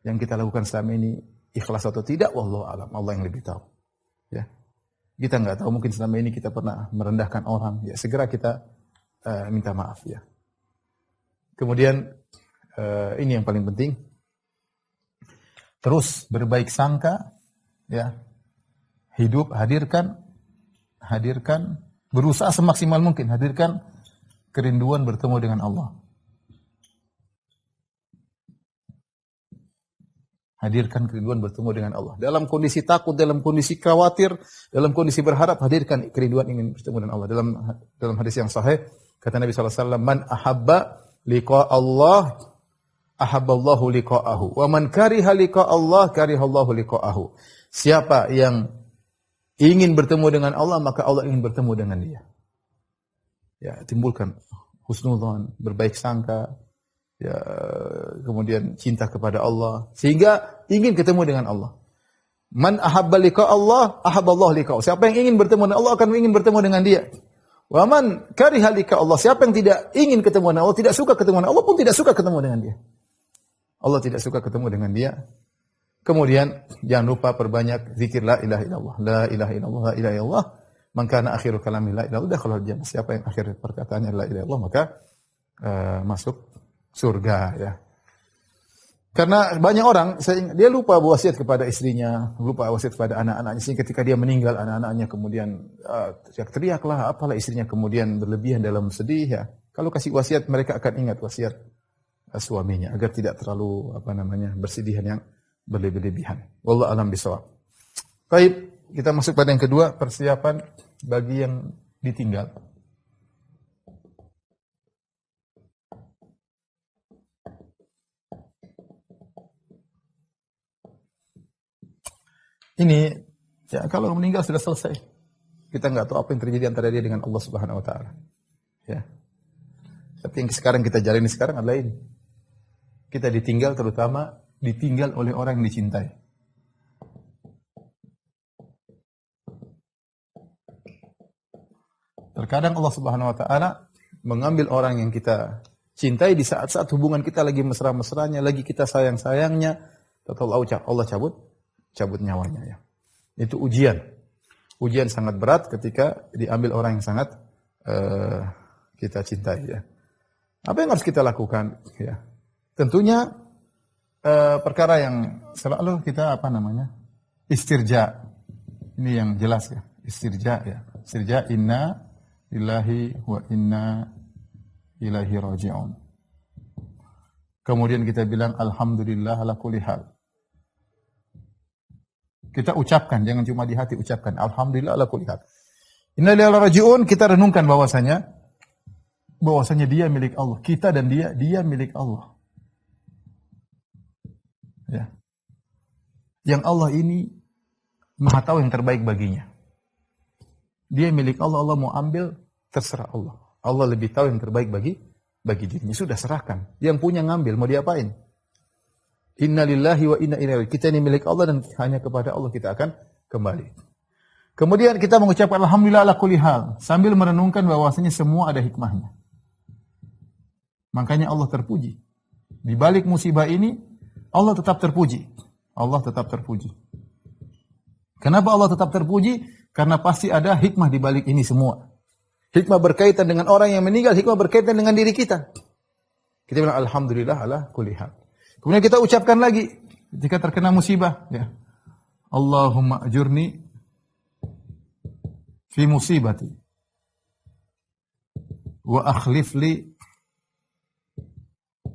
Yang kita lakukan selama ini ikhlas atau tidak, wallahu alam. Allah yang lebih tahu. Ya. Kita nggak tahu, mungkin selama ini kita pernah merendahkan orang. Ya, segera kita minta maaf ya. Kemudian ini yang paling penting. Terus berbaik sangka, ya. Hidup, hadirkan, berusaha semaksimal mungkin, hadirkan kerinduan bertemu dengan Allah. Hadirkan kerinduan bertemu dengan Allah. Dalam kondisi takut, dalam kondisi khawatir, dalam kondisi berharap, hadirkan kerinduan ingin bertemu dengan Allah. Dalam hadis yang sahih, kata Nabi SAW, Man ahabba liqa Allah, ahabballahu liqa'ahu. Wa man kariha liqa Allah, karihallahu liqa'ahu. Siapa yang ingin bertemu dengan Allah, maka Allah ingin bertemu dengan dia. Ya, timbulkan husnudzon, berbaik sangka, ya, kemudian cinta kepada Allah, sehingga ingin ketemu dengan Allah. Man ahabba liqa Allah, ahabballahu liqa'ahu. Siapa yang ingin bertemu dengan Allah akan ingin bertemu dengan dia. Wa man kariha liqa Allah. Siapa yang tidak ingin ketemu dengan Allah, tidak suka ketemu dengan Allah pun tidak suka ketemu dengan dia. Allah tidak suka ketemu dengan dia. Kemudian jangan lupa perbanyak zikir la ilaha illallah, la ilaha illallah, la ilaha illallah. Man kana akhiru kalami la ilaha illallah, kalau jannah. Siapa yang akhir perkataannya la ilaha illallah, maka masuk surga ya. Karena banyak orang dia lupa wasiat kepada istrinya, lupa wasiat kepada anak-anaknya, sehingga ketika dia meninggal anak-anaknya kemudian teriak-teriaklah, apalah istrinya kemudian berlebihan dalam sedih ya. Kalau kasih wasiat mereka akan ingat wasiat suaminya agar tidak terlalu bersedihan yang berlebihan. Wallahu a'lam bishawab. Baik, kita masuk pada yang kedua, persiapan bagi yang ditinggal. Ini ya, kalau meninggal sudah selesai. Kita nggak tahu apa yang terjadi antara dia dengan Allah Subhanahu wa taala. Ya. Tapi yang sekarang kita jalani sekarang adalah ini. Kita ditinggal, terutama ditinggal oleh orang yang dicintai. Terkadang Allah Subhanahu wa taala mengambil orang yang kita cintai di saat-saat hubungan kita lagi mesra-mesranya, lagi kita sayang-sayangnya, Allah cabut nyawanya ya. Itu ujian. Ujian sangat berat ketika diambil orang yang sangat kita cintai ya. Apa yang harus kita lakukan ya? Tentunya perkara yang selalu kita istirja. Ini yang jelas ya, istirja ya. Istirja inna lillahi wa inna ilaihi raji'un. Kemudian kita bilang alhamdulillah ala kulli hal. Kita ucapkan, jangan cuma di hati, ucapkan alhamdulillah ala kulli hal. Inna lillahi raji'un, kita renungkan bahwasanya dia milik Allah, kita dan dia milik Allah. Ya. Yang Allah ini Maha tahu yang terbaik baginya. Dia milik Allah, Allah mau ambil, terserah Allah. Allah lebih tahu yang terbaik bagi dirinya. Sudah serahkan. Yang punya ngambil, mau diapain? Inna lillahi wa inna ilaihi. Kita ini milik Allah dan hanya kepada Allah kita akan kembali. Kemudian kita mengucapkan alhamdulillah ala kulli hal. Sambil merenungkan bahwasanya semua ada hikmahnya. Makanya Allah terpuji. Di balik musibah ini, Allah tetap terpuji. Allah tetap terpuji. Kenapa Allah tetap terpuji? Karena pasti ada hikmah di balik ini semua. Hikmah berkaitan dengan orang yang meninggal, hikmah berkaitan dengan diri kita. Kita bilang alhamdulillah ala kulli hal. Kemudian kita ucapkan lagi ketika terkena musibah, ya. Allahumma ajurni fi musibati wa akhlif li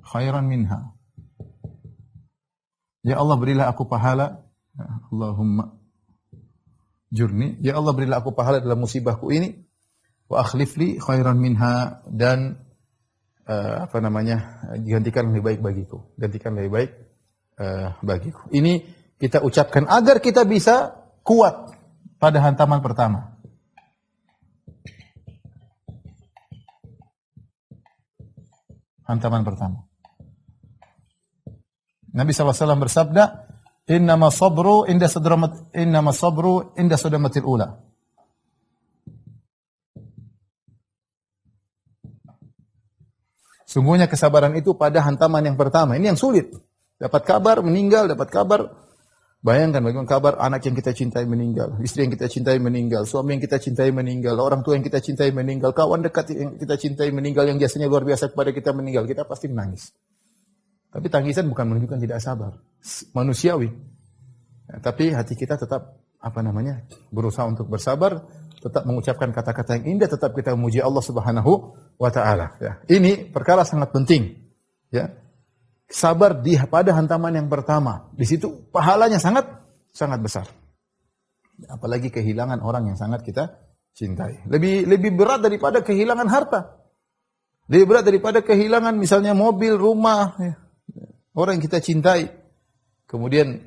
khairan minha. Ya Allah, berilah aku pahala. Allahumma jurni, ya Allah, berilah aku pahala dalam musibahku ini. Wa akhlif li khairan minha, dan gantikan lebih baik bagiku. Gantikan lebih baik bagiku. Ini kita ucapkan agar kita bisa kuat pada hantaman pertama. Hantaman pertama. Nabi SAW bersabda, Innama sabru inda sadamatil ula. Sungguhnya kesabaran itu pada hantaman yang pertama. Ini yang sulit. Dapat kabar meninggal, dapat kabar. Bayangkan bagaimana kabar anak yang kita cintai meninggal, istri yang kita cintai meninggal, suami yang kita cintai meninggal, orang tua yang kita cintai meninggal, kawan dekat yang kita cintai meninggal, yang biasanya luar biasa kepada kita meninggal. Kita pasti menangis. Tapi tangisan bukan menunjukkan tidak sabar. Manusiawi. Ya, tapi hati kita tetap berusaha untuk bersabar, tetap mengucapkan kata-kata yang indah, tetap kita memuji Allah Subhanahu wa taala, ya. Ini perkara sangat penting, ya. Sabar pada hantaman yang pertama. Di situ pahalanya sangat besar. Apalagi kehilangan orang yang sangat kita cintai. Lebih berat daripada kehilangan harta. Lebih berat daripada kehilangan misalnya mobil, rumah, ya. Orang yang kita cintai, kemudian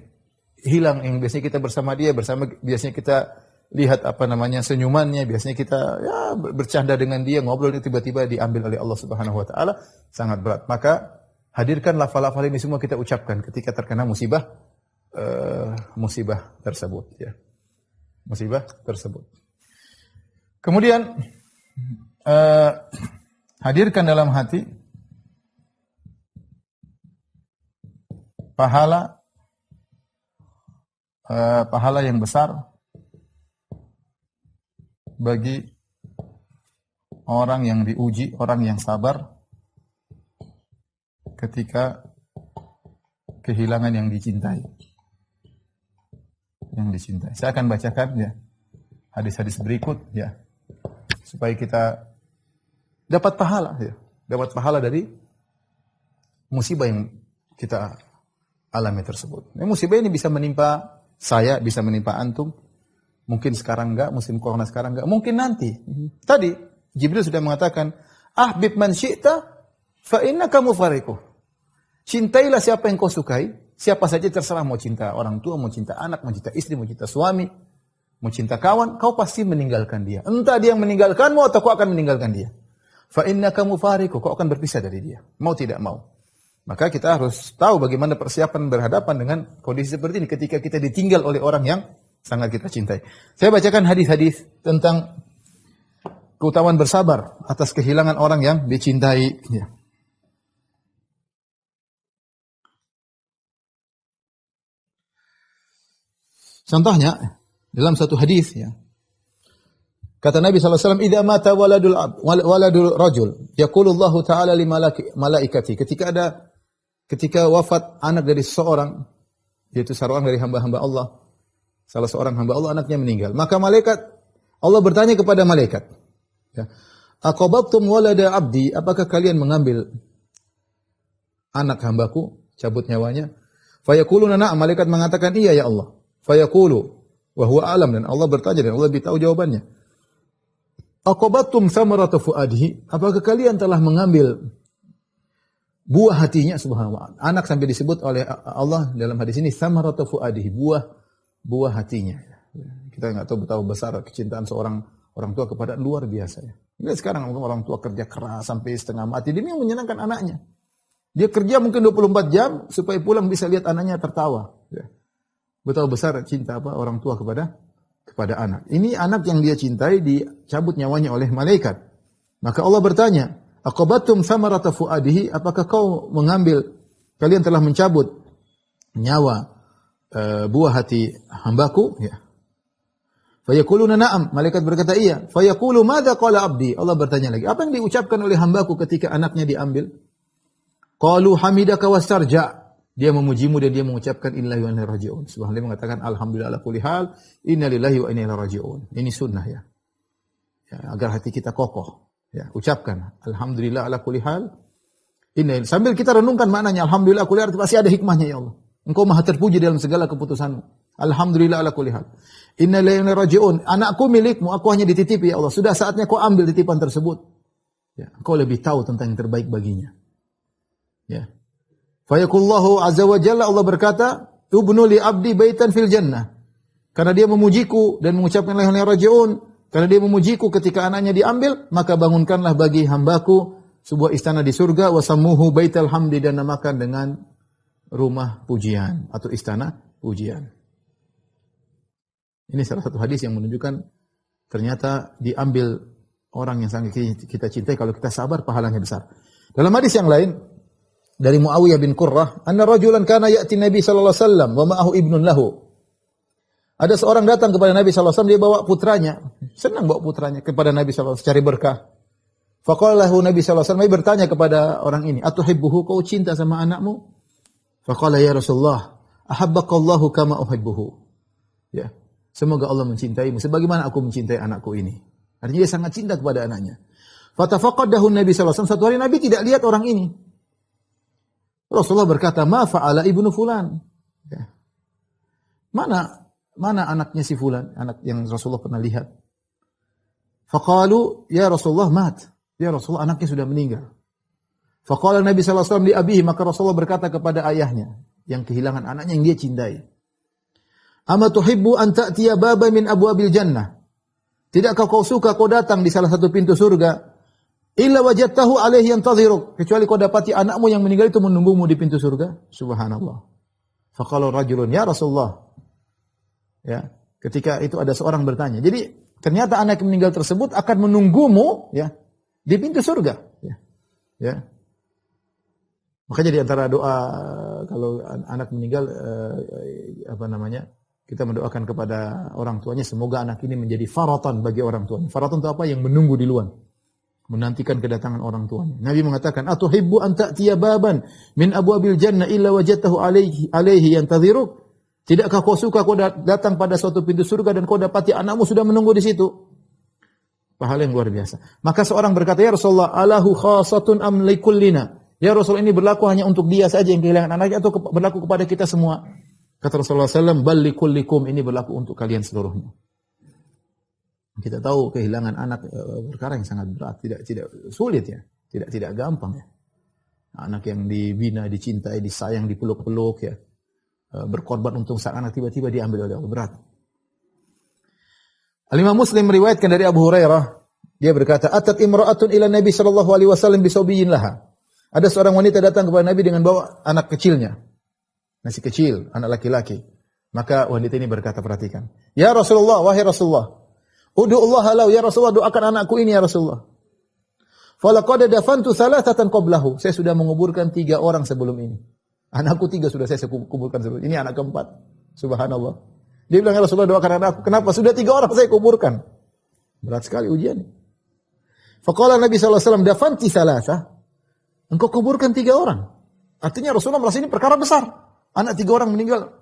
hilang yang biasanya kita bersama dia, biasanya kita lihat senyumannya, biasanya kita bercanda dengan dia, ngobrol, tiba-tiba diambil oleh Allah Subhanahu wa taala, sangat berat. Maka hadirkan lafal-lafal ini semua kita ucapkan ketika terkena musibah tersebut, ya. Musibah tersebut. Kemudian hadirkan dalam hati pahala yang besar bagi orang yang diuji, orang yang sabar ketika kehilangan yang dicintai. Saya akan bacakan, ya, hadis-hadis berikut, ya, supaya kita dapat pahala, ya. Dapat pahala dari musibah yang kita alami tersebut. Musibah ini bisa menimpa saya, bisa menimpa antum. Mungkin sekarang enggak, musim corona sekarang enggak, mungkin nanti. Tadi Jibril sudah mengatakan, ahbib man syi'ta fa innaka mufariquh. Cintailah siapa yang kau sukai, siapa saja terserah, mau cinta orang tua, mau cinta anak, mau cinta istri, mau cinta suami, mau cinta kawan, kau pasti meninggalkan dia. Entah dia yang meninggalkanmu atau kau akan meninggalkan dia. Fa innaka mufariquh, kau akan berpisah dari dia, mau tidak mau. Maka kita harus tahu bagaimana persiapan berhadapan dengan kondisi seperti ini ketika kita ditinggal oleh orang yang sangat kita cintai. Saya bacakan hadis-hadis tentang keutamaan bersabar atas kehilangan orang yang dicintai. Ya. Contohnya dalam satu hadis, ya. Kata Nabi SAW, "Idza mata waladul rajul, yaqulullahu ta'ala li malaikati." Ketika wafat anak dari seseorang, yaitu seorang dari hamba-hamba Allah, salah seorang hamba Allah anaknya meninggal, maka Allah bertanya kepada malaikat, ya, "Aqabtum walada abdi?" Apakah kalian mengambil anak hambaku, cabut nyawanya? Fayaquluna na'am, malaikat mengatakan, "Iya ya Allah." Fayaqulu wa huwa alam, dan Allah bertanya dan Allah lebih tahu jawabannya. Aqabattum samarata fuadihi, apakah kalian telah mengambil buah hatinya? Subhanallah. Anak sampai disebut oleh Allah dalam hadis ini samarata fuadihi, buah hatinya. Kita enggak tahu betapa besar kecintaan seorang orang tua kepada luar biasa ya. Ini sekarang orang tua kerja keras sampai setengah mati demi menyenangkan anaknya. Dia kerja mungkin 24 jam supaya pulang bisa lihat anaknya tertawa. Ya. Betapa besar cinta orang tua kepada anak. Ini anak yang dia cintai dicabut nyawanya oleh malaikat. Maka Allah bertanya, "Aqabattum samarata fuadihi?" Apakah kalian telah mencabut nyawa buah hati hambaku? Ya. Fayaquluna na'am, malaikat berkata iya. Fayaqulu madza qala abdi? Allah bertanya lagi, apa yang diucapkan oleh hambaku ketika anaknya diambil? Qalu hamidaka wastarja. Dia memujimu dan dia mengucapkan inna lillahi wa inna ilaihi raji'un. Subhanallah, dia mengatakan alhamdulillah ala kulli hal, inna lillahi wa inna ilaihi raji'un. Ini sunnah ya. Agar hati kita kokoh. Ya, ucapkan alhamdulillah ala kulli hal. Sambil kita renungkan maknanya alhamdulillah ala kulli hal, pasti ada hikmahnya ya Allah. Engkau maha terpuji dalam segala keputusanmu. Alhamdulillah ala kulli hal. Inna lillahi wa inna ilaihi raji'un. Anakku milikmu, aku hanya dititipi ya Allah. Sudah saatnya kau ambil titipan tersebut. Ya, engkau lebih tahu tentang yang terbaik baginya. Ya. Fayaqullahu azza wa jalla, Allah berkata, "Ubnu li abdi baitan fil jannah." Karena dia memujiku dan mengucapkan la ilaha raji'un, karena dia memujiku ketika anaknya diambil, maka bangunkanlah bagi hambaku sebuah istana di surga, wasammuhu baital hamdi, dan namakan dengan rumah pujian atau istana pujian. Ini salah satu hadis yang menunjukkan ternyata diambil orang yang sangat kita cintai, kalau kita sabar pahalanya besar. Dalam hadis yang lain dari Muawiyah bin Qurrah, anna rajulan kana ya'ti Nabi sallallahu alaihi wasallam wa ma'ahu ibnun lahu. Ada seorang datang kepada Nabi sallallahu alaihi wasallam, dia bawa putranya. Senang bawa putranya kepada Nabi sallallahu alaihi wasallam cari berkah. Faqala lahu Nabi sallallahu alaihi wasallam, Nabi bertanya kepada orang ini, "Atuhibbuhu, kau cinta sama anakmu?" Faqala ya Rasulullah, "Ahabbakallahu kama uhibbuhu." Ya. Semoga Allah mencintaimu sebagaimana aku mencintai anakku ini. Artinya dia sangat cinta kepada anaknya. Fatafaqadahu Nabi sallallahu alaihi wasallam. Satu hari Nabi tidak lihat orang ini. Rasulullah berkata, "Ma fa'ala ibnu fulan?" Ya. Mana anaknya si fulan, anak yang Rasulullah pernah lihat. Faqalu, "Ya Rasulullah mat." Ya Rasulullah, anaknya sudah meninggal. Faqala Nabi sallallahu alaihi wasallam li abihi, maka Rasulullah berkata kepada ayahnya yang kehilangan anaknya yang dia cintai. "Ama tuhibbu an ta'tiya baban min abwabil jannah?" Tidakkah kau suka kau datang di salah satu pintu surga? Illa wajadtahu alaihi yantadhiruk, kecuali kau dapati anakmu yang meninggal itu menunggumu di pintu surga. Subhanallah. Faqala rajulun, "Ya Rasulullah." Ya, ketika itu ada seorang bertanya. Jadi ternyata anak yang meninggal tersebut akan menunggumu ya di pintu surga, ya. Ya. Makanya di antara doa kalau anak meninggal kita mendoakan kepada orang tuanya semoga anak ini menjadi faratan bagi orang tuanya. Faratan itu apa? Yang menunggu di luar. Menantikan kedatangan orang tuanya. Nabi mengatakan, "Atuhibbu an ta'tiya baban min abwabil jannah illa wajadtahu alaihi yantadhiruk?" Tidakkah kau suka kau datang pada suatu pintu surga dan kau dapati anakmu sudah menunggu di situ? Pahala yang luar biasa. Maka seorang berkata, "Ya Rasulullah, alahu khasatun am likullina?" Ya Rasul, ini berlaku hanya untuk dia saja yang kehilangan anaknya atau berlaku kepada kita semua? Kata Rasulullah SAW, "Bal likullikum," ini berlaku untuk kalian seluruhnya. Kita tahu kehilangan anak perkara yang sangat berat, tidak sulit ya, tidak gampang ya. Anak yang dibina, dicintai, disayang, dipeluk-peluk ya, berkorban untuk sang anak tiba-tiba diambil oleh Allah, berat. Al-Imam Muslim meriwayatkan dari Abu Hurairah, dia berkata, "Atat imra'atun ila Nabi sallallahu alaihi wasallam bisawbiyin laha." Ada seorang wanita datang kepada Nabi dengan bawa anak kecilnya, masih kecil, anak laki-laki. Maka wanita ini berkata, perhatikan, "Ya Rasulullah, wahai Rasulullah, Ud'ullaha lahu, ya Rasulullah, doakan anakku ini ya Rasulullah. Falaqad dafantu thalathatan qablahu. Saya sudah menguburkan 3 orang sebelum ini. Anakku 3 sudah saya kuburkan sebelum ini. Ini anak keempat. Subhanallah. Dia bilang, ya Rasulullah, doakan anakku. Kenapa? Sudah 3 orang saya kuburkan. Berat sekali ujian. Faqala Nabi SAW, dafanti thalatha. Engkau kuburkan 3 orang. Artinya Rasulullah merasa ini perkara besar. Anak 3 orang meninggal.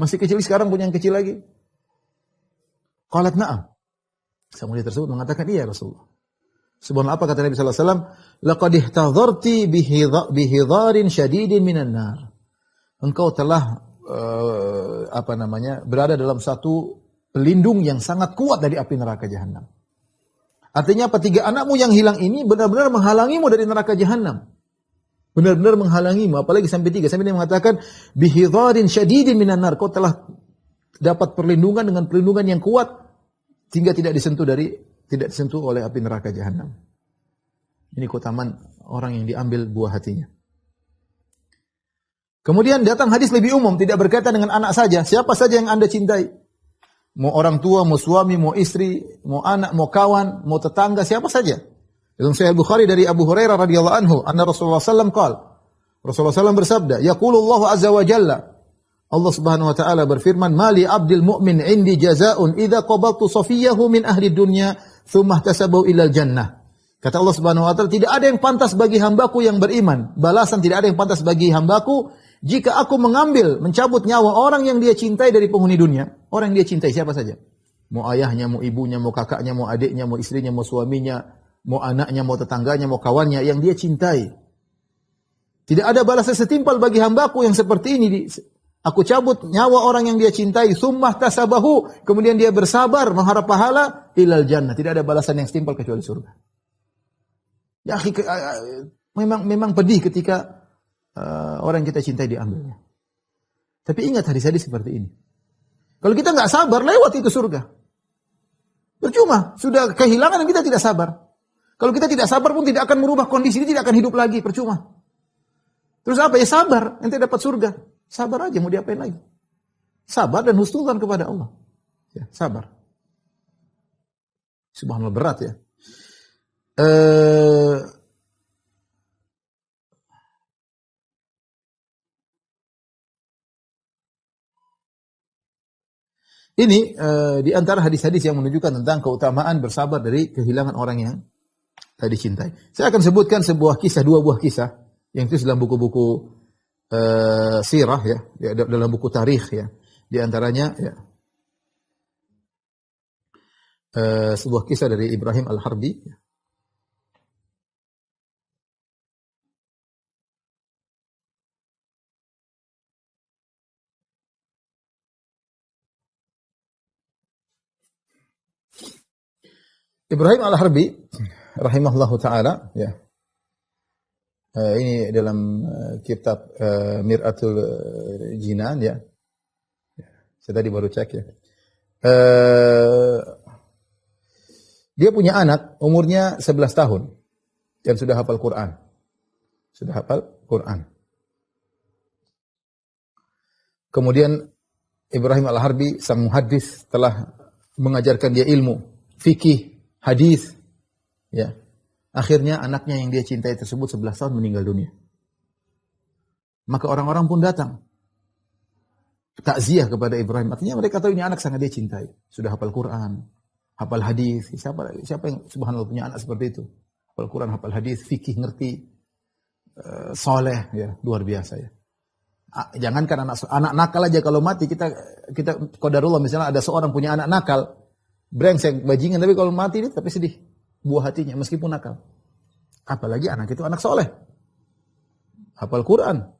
Masih kecil, sekarang punya yang kecil lagi. Qalat na'am. Sang wanita tersebut mengatakan, iya Rasulullah. Subhanallah, apa kata Nabi SAW? Laqad ihtadharti bihidharin syadidin minan nar. Engkau telah berada dalam satu pelindung yang sangat kuat dari api neraka jahanam. Artinya apa? 3 anakmu yang hilang ini benar-benar menghalangimu dari neraka jahanam. Benar-benar menghalangimu, apalagi sampai 3. Sampai dia mengatakan bihidharin syadidin minan nar. Kau telah dapat perlindungan dengan perlindungan yang kuat sehingga tidak disentuh oleh api neraka jahanam. Ini keutamaan orang yang diambil buah hatinya. Kemudian datang hadis lebih umum, tidak berkaitan dengan anak saja. Siapa saja yang Anda cintai. Mau orang tua, mau suami, mau istri, mau anak, mau kawan, mau tetangga, siapa saja. Dalam Sahih Bukhari dari Abu Hurairah radhiyallahu anhu, anna Rasulullah SAW qala. Rasulullah SAW bersabda, yaqulullahu azza wa jalla. Allah Subhanahu wa taala berfirman, "Mali 'abdil mu'min 'indi jazaa'un idza qabaltu safiyahu min ahli dunya, tsumma ihtasabu ilal jannah." Kata Allah Subhanahu wa taala, tidak ada yang pantas bagi hambaku yang beriman. Balasan tidak ada yang pantas bagi hambaku jika aku mencabut nyawa orang yang dia cintai dari penghuni dunia. Orang yang dia cintai siapa saja. Mau ayahnya, mau ibunya, mau kakaknya, mau adiknya, mau istrinya, mau suaminya, mau anaknya, mau tetangganya, mau kawannya yang dia cintai. Tidak ada balasan setimpal bagi hambaku yang seperti ini. Aku cabut nyawa orang yang dia cintai, summah tasabahu, kemudian dia bersabar mengharap pahala, ilal jannah. Tidak ada balasan yang setimpal kecuali surga. Ya, memang pedih ketika orang yang kita cintai diambilnya. Tapi ingat hadis-hadis seperti ini. Kalau kita nggak sabar, lewat itu surga. Percuma, sudah kehilangan dan kita tidak sabar. Kalau kita tidak sabar pun tidak akan merubah kondisi ini, tidak akan hidup lagi, percuma. Terus apa? Ya sabar, nanti dapat surga. Sabar aja, mau diapain lagi? Sabar dan husnudzan kepada Allah. Ya, sabar. Subhanallah, berat ya. Ini di antara hadis-hadis yang menunjukkan tentang keutamaan bersabar dari kehilangan orang yang tadi cintai. Saya akan sebutkan sebuah kisah, 2 buah kisah yang itu dalam buku-buku sirah ya, dalam buku tarikh ya. Di antaranya ya, sebuah kisah dari Ibrahim Al-Harbi. Ibrahim Al-Harbi rahimahullahu taala ya. Ini dalam kitab Mir'atul Jinan ya. Saya tadi baru cek ya. Dia punya anak umurnya 11 tahun dan sudah hafal Quran. Sudah hafal Quran. Kemudian Ibrahim Al-Harbi sang muhaddis telah mengajarkan dia ilmu fikih, hadis, ya. Akhirnya anaknya yang dia cintai tersebut 11 tahun meninggal dunia. Maka orang-orang pun datang takziah kepada Ibrahim. Artinya mereka tahu ini anak sangat dia cintai. Sudah hafal Quran, hafal hadis. Siapa yang subhanallah punya anak seperti itu? Hafal Quran, hafal hadis, fikih ngerti, soleh, ya, luar biasa ya. Jangankan anak nakal aja kalau mati kita qadarullah misalnya ada seorang punya anak nakal, brengsek, bajingan, tapi kalau mati ini tapi sedih buah hatinya meskipun nakal. Apalagi anak itu anak soleh, hafal Quran,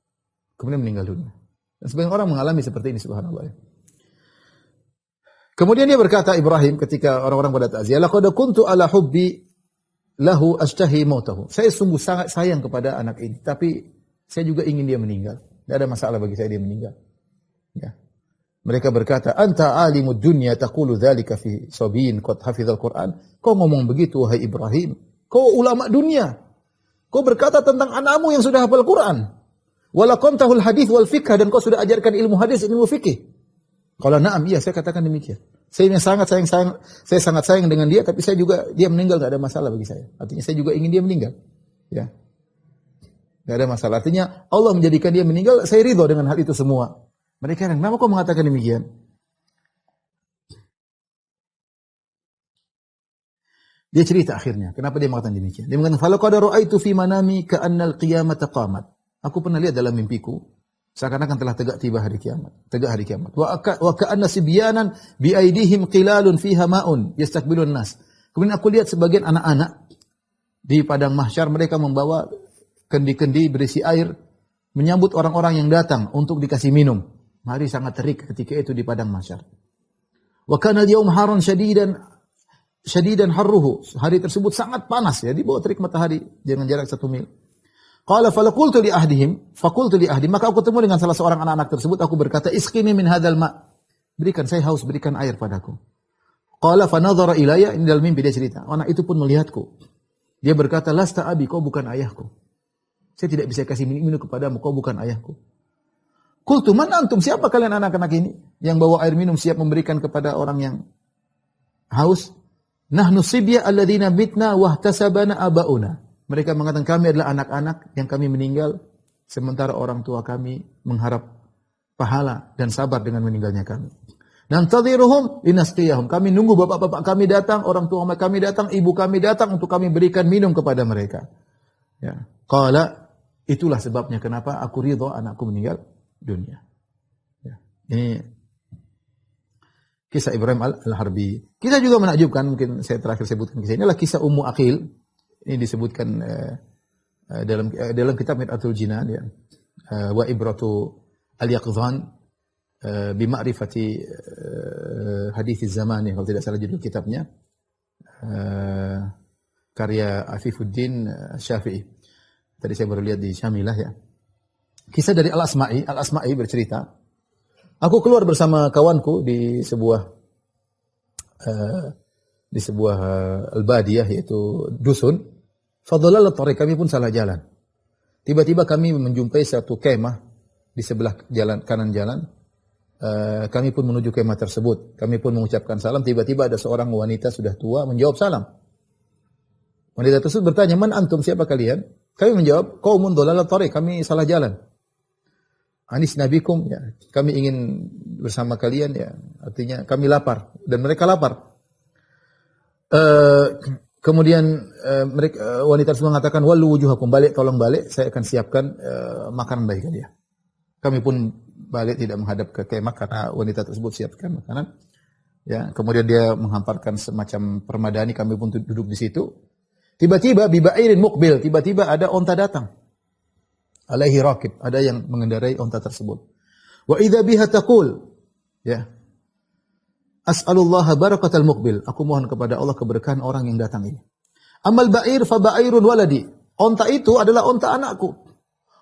kemudian meninggal dunia. Dan sebagian orang mengalami seperti ini, subhanallah. Kemudian dia berkata Ibrahim ketika orang-orang pada ta'ziyah, laqad kuntu ala hubbi lahu ashtahi mautahu. Saya sungguh sangat sayang kepada anak ini, tapi saya juga ingin dia meninggal. Tidak ada masalah bagi saya dia meninggal. Ya. Mereka berkata, anta alimud dunya taqulu dzalika fi sabiyin qad hafizal Quran. Kau ngomong begitu wahai Ibrahim. Kau ulama dunia. Kau berkata tentang anakmu yang sudah hafal Quran. Walaqamtahul hadits wal fiqh, dan kau sudah ajarkan ilmu hadis, ilmu fikih. Kalau na'am, iya saya katakan demikian. Saya sangat sayang dengan dia, tapi dia meninggal enggak ada masalah bagi saya. Artinya saya juga ingin dia meninggal. Ya. Enggak ada masalah. Artinya Allah menjadikan dia meninggal, saya ridho dengan hal itu semua. Mereka heran, kenapa kau mengatakan demikian? Dia cerita akhirnya, kenapa dia mengatakan demikian. Dia mengatakan, "Falaqad ra'aitu fi manami ka'anna al-qiyamata qamat." Aku pernah lihat dalam mimpiku, seakan-akan telah tegak hari kiamat. Wa ka'anna sibyanan bi aidihim qilalun fiha ma'un yastaqbilun nas. Kemudian aku lihat sebagian anak-anak di padang mahsyar, mereka membawa kendi-kendi berisi air menyambut orang-orang yang datang untuk dikasih minum. Hari sangat terik ketika itu di padang mahsyar. Wa kana al-yawm haran syadidan harruhu. Hari tersebut sangat panas ya, di bawah terik matahari dengan jarak 1 mil. Qala faqultu li ahdihim, maka aku ketemu dengan salah seorang anak-anak tersebut, aku berkata, "Isqini min hadzal ma." Berikan, saya haus, berikan air padaku. Qala fa nadhara ilayya, ini dalam mimpi dia cerita. Anak itu pun melihatku. Dia berkata, "Lasta abi, kau bukan ayahku. Saya tidak bisa kasih minum kepadamu, kau bukan ayahku." Qultu, "Man antum? Siapa kalian anak-anak ini yang bawa air minum siap memberikan kepada orang yang haus?" "Nahnu sibya alladziina mitna wahtasabana abauna." Mereka mengatakan, kami adalah anak-anak yang kami meninggal, sementara orang tua kami mengharap pahala dan sabar dengan meninggalnya kami. Nantadhiruhum linasqiyahum. Kami nunggu bapak-bapak kami datang, orang tua kami datang, ibu kami datang untuk kami berikan minum kepada mereka. Ya. Qala, itulah sebabnya kenapa aku ridha anakku meninggal dunia. Ya. Ini kisah Ibrahim al-Harbi. Kisah juga menakjubkan, mungkin saya terakhir sebutkan kisah ini adalah kisah Ummu Aqil. Ini disebutkan dalam kitab Mir'atul Jinan ya. Wa ibratu al-yaqdhan bi ma'rifati hadits zaman ya, kalau tidak salah judul kitabnya. Karya Afifuddin Syafi'i. Tadi saya baru lihat di Syamilah ya. Kisah dari Al-Asma'i bercerita, aku keluar bersama kawanku di sebuah al-badiyah, yaitu dusun. Fadhalal tariq, kami pun salah jalan. Tiba-tiba kami menjumpai satu kemah di sebelah kanan jalan. Kami pun menuju kemah tersebut. Kami pun mengucapkan salam. Tiba-tiba ada seorang wanita sudah tua menjawab salam. Wanita tersebut bertanya, "Man antum? Siapa kalian?" Kami menjawab, "Qaumun dhalalat tariq, kami salah jalan." "Anis nabikum," ya, kami ingin bersama kalian ya. Artinya kami lapar dan mereka lapar. Kemudian wanita tersebut mengatakan, "Wallu wujuhakum, tolong balik, saya akan siapkan makanan bagi kalian." Kami pun balik, tidak menghadap ke kemah karena wanita tersebut siapkan makanan. Ya, kemudian dia menghamparkan semacam permadani, kami pun duduk di situ. Tiba-tiba bibairin muqbil, tiba-tiba ada onta datang. Alaihi raqib, ada yang mengendarai onta tersebut. Wa idza biha taqul, ya. As'alullaha barakatal muqbil. Aku mohon kepada Allah keberkahan orang yang datang ini. Amal ba'ir fa ba'irun waladi. Onta itu adalah onta anakku.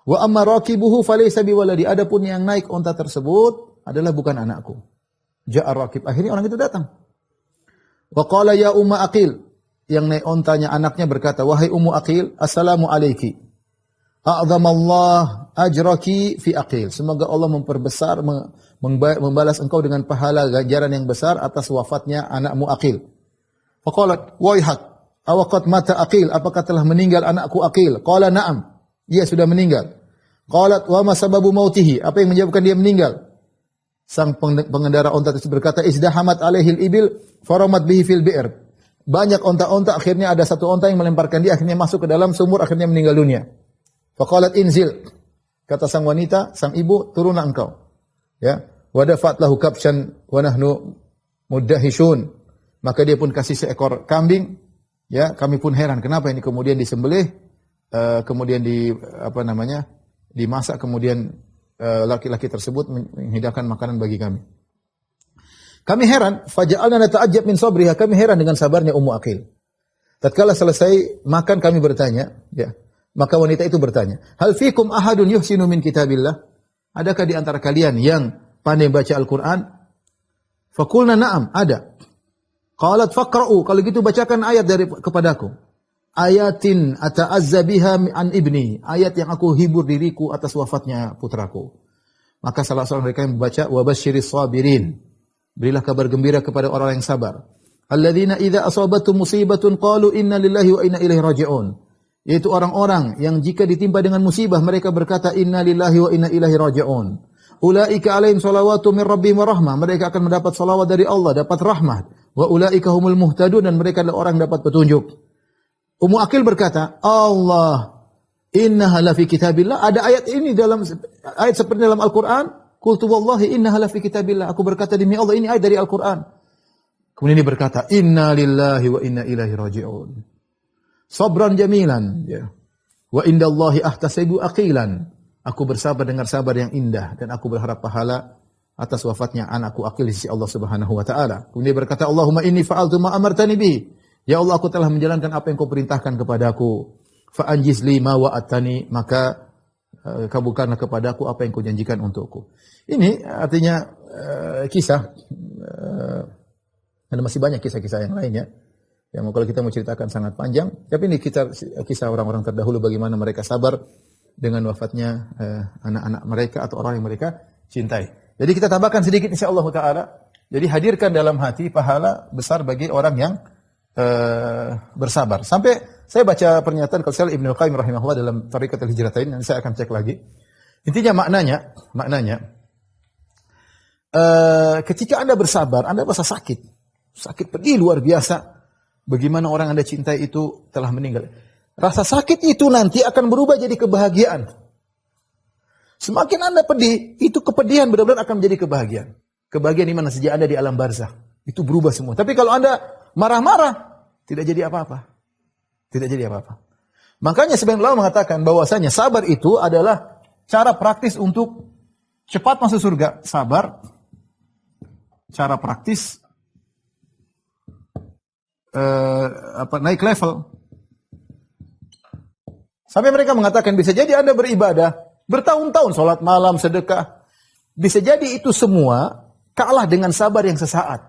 Wa amma raqibuhu falaysa biwaladi. Adapun yang naik onta tersebut adalah bukan anakku. Ja'a raqib. Akhirnya orang itu datang. Wa qala ya Umma Aqil. Yang naik ontanya anaknya berkata, "Wahai Ummu Aqil, assalamu alayki. A'zamallah ajraki fi Aqil." Semoga Allah memperbesar, membalas engkau dengan pahala ganjaran yang besar atas wafatnya anakmu Aqil. Faqalat, "Waihat, awaqad mata Aqil? Apakah telah meninggal anakku Aqil?" Qala, "Na'am." Dia sudah meninggal. Qalat, "Wa ma sababu mautihi?" Apa yang menyebabkan dia meninggal? Sang pengendara onta tersebut berkata, "Izdahamat alaihil ibil faramat bihi fil bi'r." Banyak onta-onta, akhirnya ada satu onta yang melemparkan dia, akhirnya masuk ke dalam sumur, akhirnya meninggal dunia. Faqalat, "Inzil." Kata sang wanita, sang ibu, "Turunlah engkau." Ya, wa dafa'at lahu kabshan wa nahnu muddahishun. Maka dia pun kasih seekor kambing. Ya, kami pun heran kenapa ini kemudian disembelih, kemudian dimasak, kemudian laki-laki tersebut menghidangkan makanan bagi kami. Kami heran, faja'alna nata'ajjab min sabriha, kami heran dengan sabarnya Ummu Aqil. Tatkala selesai makan kami bertanya, ya. Maka wanita itu bertanya, "Hal fikum ahadun yuhsinu min kitabillah?" Adakah di antara kalian yang pandai baca Al-Qur'an? Faqulna, "Na'am," ada. Qalat, "Faqra'u," kalau gitu bacakan ayat kepadaku. "Ayatin ata'azza biha an ibni," ayat yang aku hibur diriku atas wafatnya putraku. Maka salah seorang mereka yang membaca, "Wa basyiris sabirin." Berilah kabar gembira kepada orang yang sabar. Alladzina idza asabatum musibatun qalu inna lillahi wa inna ilaihi raji'un. Yaitu orang-orang yang jika ditimpa dengan musibah mereka berkata inna lillahi wa inna ilaihi raji'un. Ulaika alaihim salawatu min rabbihim wa rahmah. Mereka akan mendapat salawat dari Allah, dapat rahmat. Wa ulaika humul muhtadun, dan mereka adalah orang yang dapat petunjuk. Ummu Aqil berkata, Allah, innaha la fi kitabillah. Ada ayat ini dalam ayat seperti dalam Al-Qur'an. Qultu wallahi innaha la fi kitabillah. Aku berkata demi Allah ini ayat dari Al-Qur'an. Kemudian dia berkata, inna lillahi wa inna ilaihi raji'un. Sabran jamilan, ya. Wa indallahi ahtasibu aqilan. Aku bersabar dengan sabar yang indah dan aku berharap pahala atas wafatnya anakku Aqil di sisi Allah Subhanahu wa taala. Kemudian dia berkata, Allahumma inni fa'altu ma amartani bihi. Ya Allah, aku telah menjalankan apa yang kau perintahkan kepadaku. Fa anjiz li ma wa'atani, maka kabulkanlah kepadaku apa yang kau janjikan untukku. Ini artinya kisah ada masih banyak kisah-kisah yang lainnya. Yang kalau kita mau ceritakan sangat panjang, tapi ini kisah orang-orang terdahulu bagaimana mereka sabar dengan wafatnya anak-anak mereka atau orang yang mereka cintai. Jadi kita tambahkan sedikit insyaallah taala. Jadi hadirkan dalam hati pahala besar bagi orang yang bersabar. Sampai saya baca pernyataan Qaul Ibnu Qayyim rahimahullah dalam Thariqat al-Hijratain, nanti saya akan cek lagi. Intinya maknanya ketika Anda bersabar, Anda merasa sakit pedih luar biasa. Bagaimana orang Anda cintai itu telah meninggal. Rasa sakit itu nanti akan berubah jadi kebahagiaan. Semakin Anda pedih, itu kepedihan benar-benar akan menjadi kebahagiaan. Kebahagiaan di mana sejak Anda di alam barzakh. Itu berubah semua. Tapi kalau Anda marah-marah, tidak jadi apa-apa. Tidak jadi apa-apa. Makanya sebagian ulama mengatakan bahwasanya sabar itu adalah cara praktis untuk cepat masuk surga. Sabar, cara praktis naik level. Sampai mereka mengatakan bisa jadi Anda beribadah bertahun-tahun, sholat malam, sedekah. Bisa jadi itu semua kalah dengan sabar yang sesaat.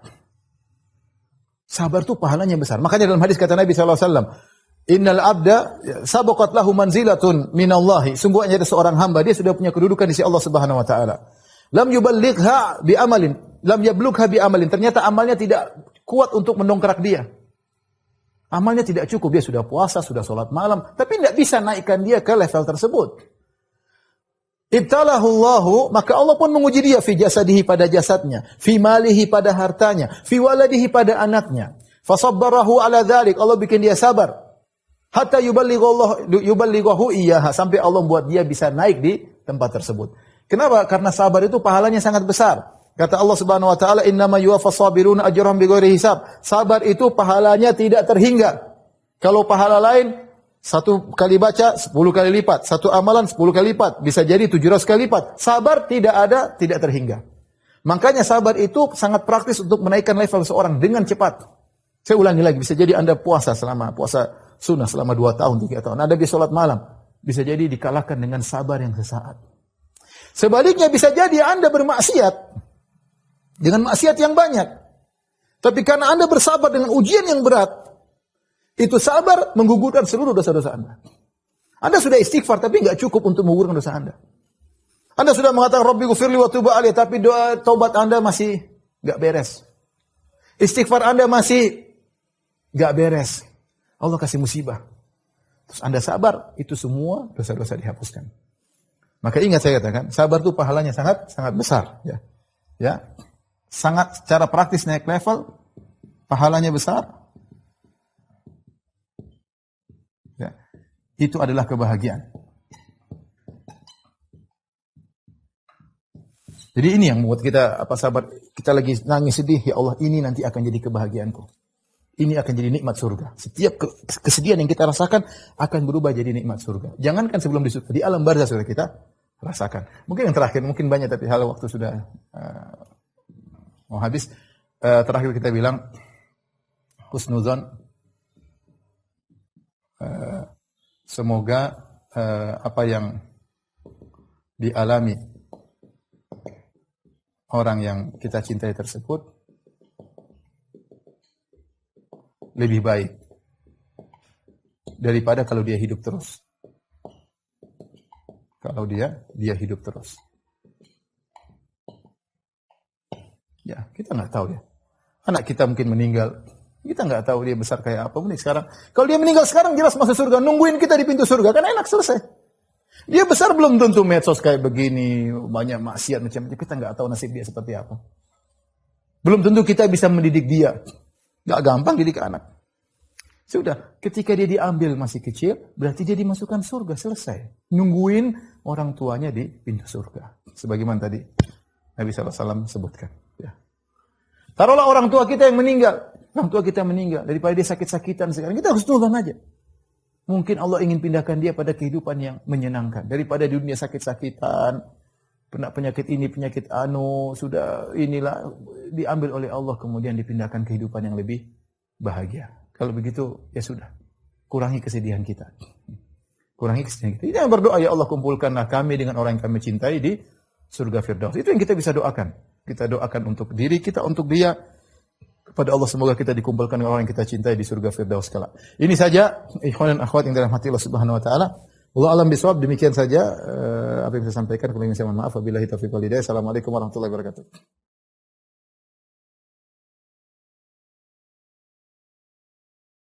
Sabar itu pahalanya besar. Makanya dalam hadis kata Nabi SAW, Innal abda sabaqat lahu manzilatun minallahi. Sungguhnya ada seorang hamba, dia sudah punya kedudukan di sisi Allah Subhanahu wa taala. Lam yuballigha bi amalin, lam yablugha bi amalin. Ternyata amalnya tidak kuat untuk mendongkrak dia. Amalnya tidak cukup, dia sudah puasa, sudah sholat malam, tapi tidak bisa naikkan dia ke level tersebut. Ibtalahu Allahu, maka Allah pun menguji dia fi jasadihi pada jasadnya, fi malihi pada hartanya, fi waladihi pada anaknya. Fasabbarahu ala dzalik, Allah bikin dia sabar. Hatta yuballighahu iyyaha, sampai Allah membuat dia bisa naik di tempat tersebut. Kenapa? Karena sabar itu pahalanya sangat besar. Kata Allah Subhanahu wa taala, "Innama yuwaffas sabiruna ajrahum bighairi hisab." Sabar itu pahalanya tidak terhingga. Kalau pahala lain 1 kali baca 10 kali lipat, 1 amalan 10 kali lipat, bisa jadi 700 kali lipat. Sabar tidak ada, tidak terhingga. Makanya sabar itu sangat praktis untuk menaikkan level seorang dengan cepat. Saya ulangi lagi, bisa jadi Anda puasa sunnah selama 2 tahun, 3 tahun. Anda bisa sholat malam, bisa jadi dikalahkan dengan sabar yang sesaat. Sebaliknya bisa jadi Anda bermaksiat dengan maksiat yang banyak. Tapi karena Anda bersabar dengan ujian yang berat, itu sabar menggugurkan seluruh dosa-dosa Anda. Anda sudah istighfar tapi enggak cukup untuk menggugurkan dosa Anda. Anda sudah mengatakan Rabbi ghfirli wa tub alayya, tapi doa taubat Anda masih enggak beres. Istighfar Anda masih enggak beres. Allah kasih musibah. Terus Anda sabar, itu semua dosa-dosa dihapuskan. Maka ingat saya katakan, sabar itu pahalanya sangat besar, ya. Ya. Sangat secara praktis naik level, pahalanya besar. Ya. Itu adalah kebahagiaan. Jadi ini yang membuat kita sabar. Kita lagi nangis sedih, ya Allah, ini nanti akan jadi kebahagiaanku. Ini akan jadi nikmat surga. Setiap kesedihan yang kita rasakan akan berubah jadi nikmat surga. Jangankan sebelum di surga, di alam barzakh sudah kita rasakan. Mungkin yang terakhir, mungkin banyak tapi hal waktu sudah mau habis. Terakhir kita bilang husnuzon. Semoga apa yang dialami orang yang kita cintai tersebut lebih baik daripada kalau dia hidup terus. Kalau dia hidup terus. Ya, kita nggak tahu ya. Anak kita mungkin meninggal, kita nggak tahu dia besar kayak apa. Mungkin sekarang, kalau dia meninggal sekarang jelas masuk surga, nungguin kita di pintu surga, kan enak, selesai. Dia besar belum tentu medsos kayak begini, banyak maksiat macam-macam, kita nggak tahu nasib dia seperti apa. Belum tentu kita bisa mendidik dia. Nggak gampang didik anak. Sudah, ketika dia diambil masih kecil, berarti dia dimasukkan surga, selesai. Nungguin orang tuanya di pintu surga. Sebagaimana tadi Nabi SAW sebutkan. Ya. Taruhlah orang tua kita yang meninggal. Orang tua kita meninggal. Daripada dia sakit-sakitan sekarang, kita harus tunggu aja. Mungkin Allah ingin pindahkan dia pada kehidupan yang menyenangkan. Daripada di dunia sakit-sakitan, pernah penyakit ini, penyakit anu, sudah inilah, diambil oleh Allah, kemudian dipindahkan kehidupan yang lebih bahagia. Kalau begitu, ya sudah. Kurangi kesedihan kita. Kurangi kesedihan kita. Kita yang berdoa, ya Allah kumpulkanlah kami dengan orang yang kami cintai di surga Firdaus. Itu yang kita bisa doakan. Kita doakan untuk diri kita, untuk dia. Kepada Allah semoga kita dikumpulkan dengan orang yang kita cintai di surga Firdaus kelak. Ini saja ikhwan dan akhwat yang dirahmati Allah Subhanahu wa taala. Wallahu a'lam bishawab. Demikian saja apa yang saya sampaikan. Kalau ingin saya mohon maaf. Wabillahi taufiq wal hidayah. Assalamualaikum warahmatullahi wabarakatuh.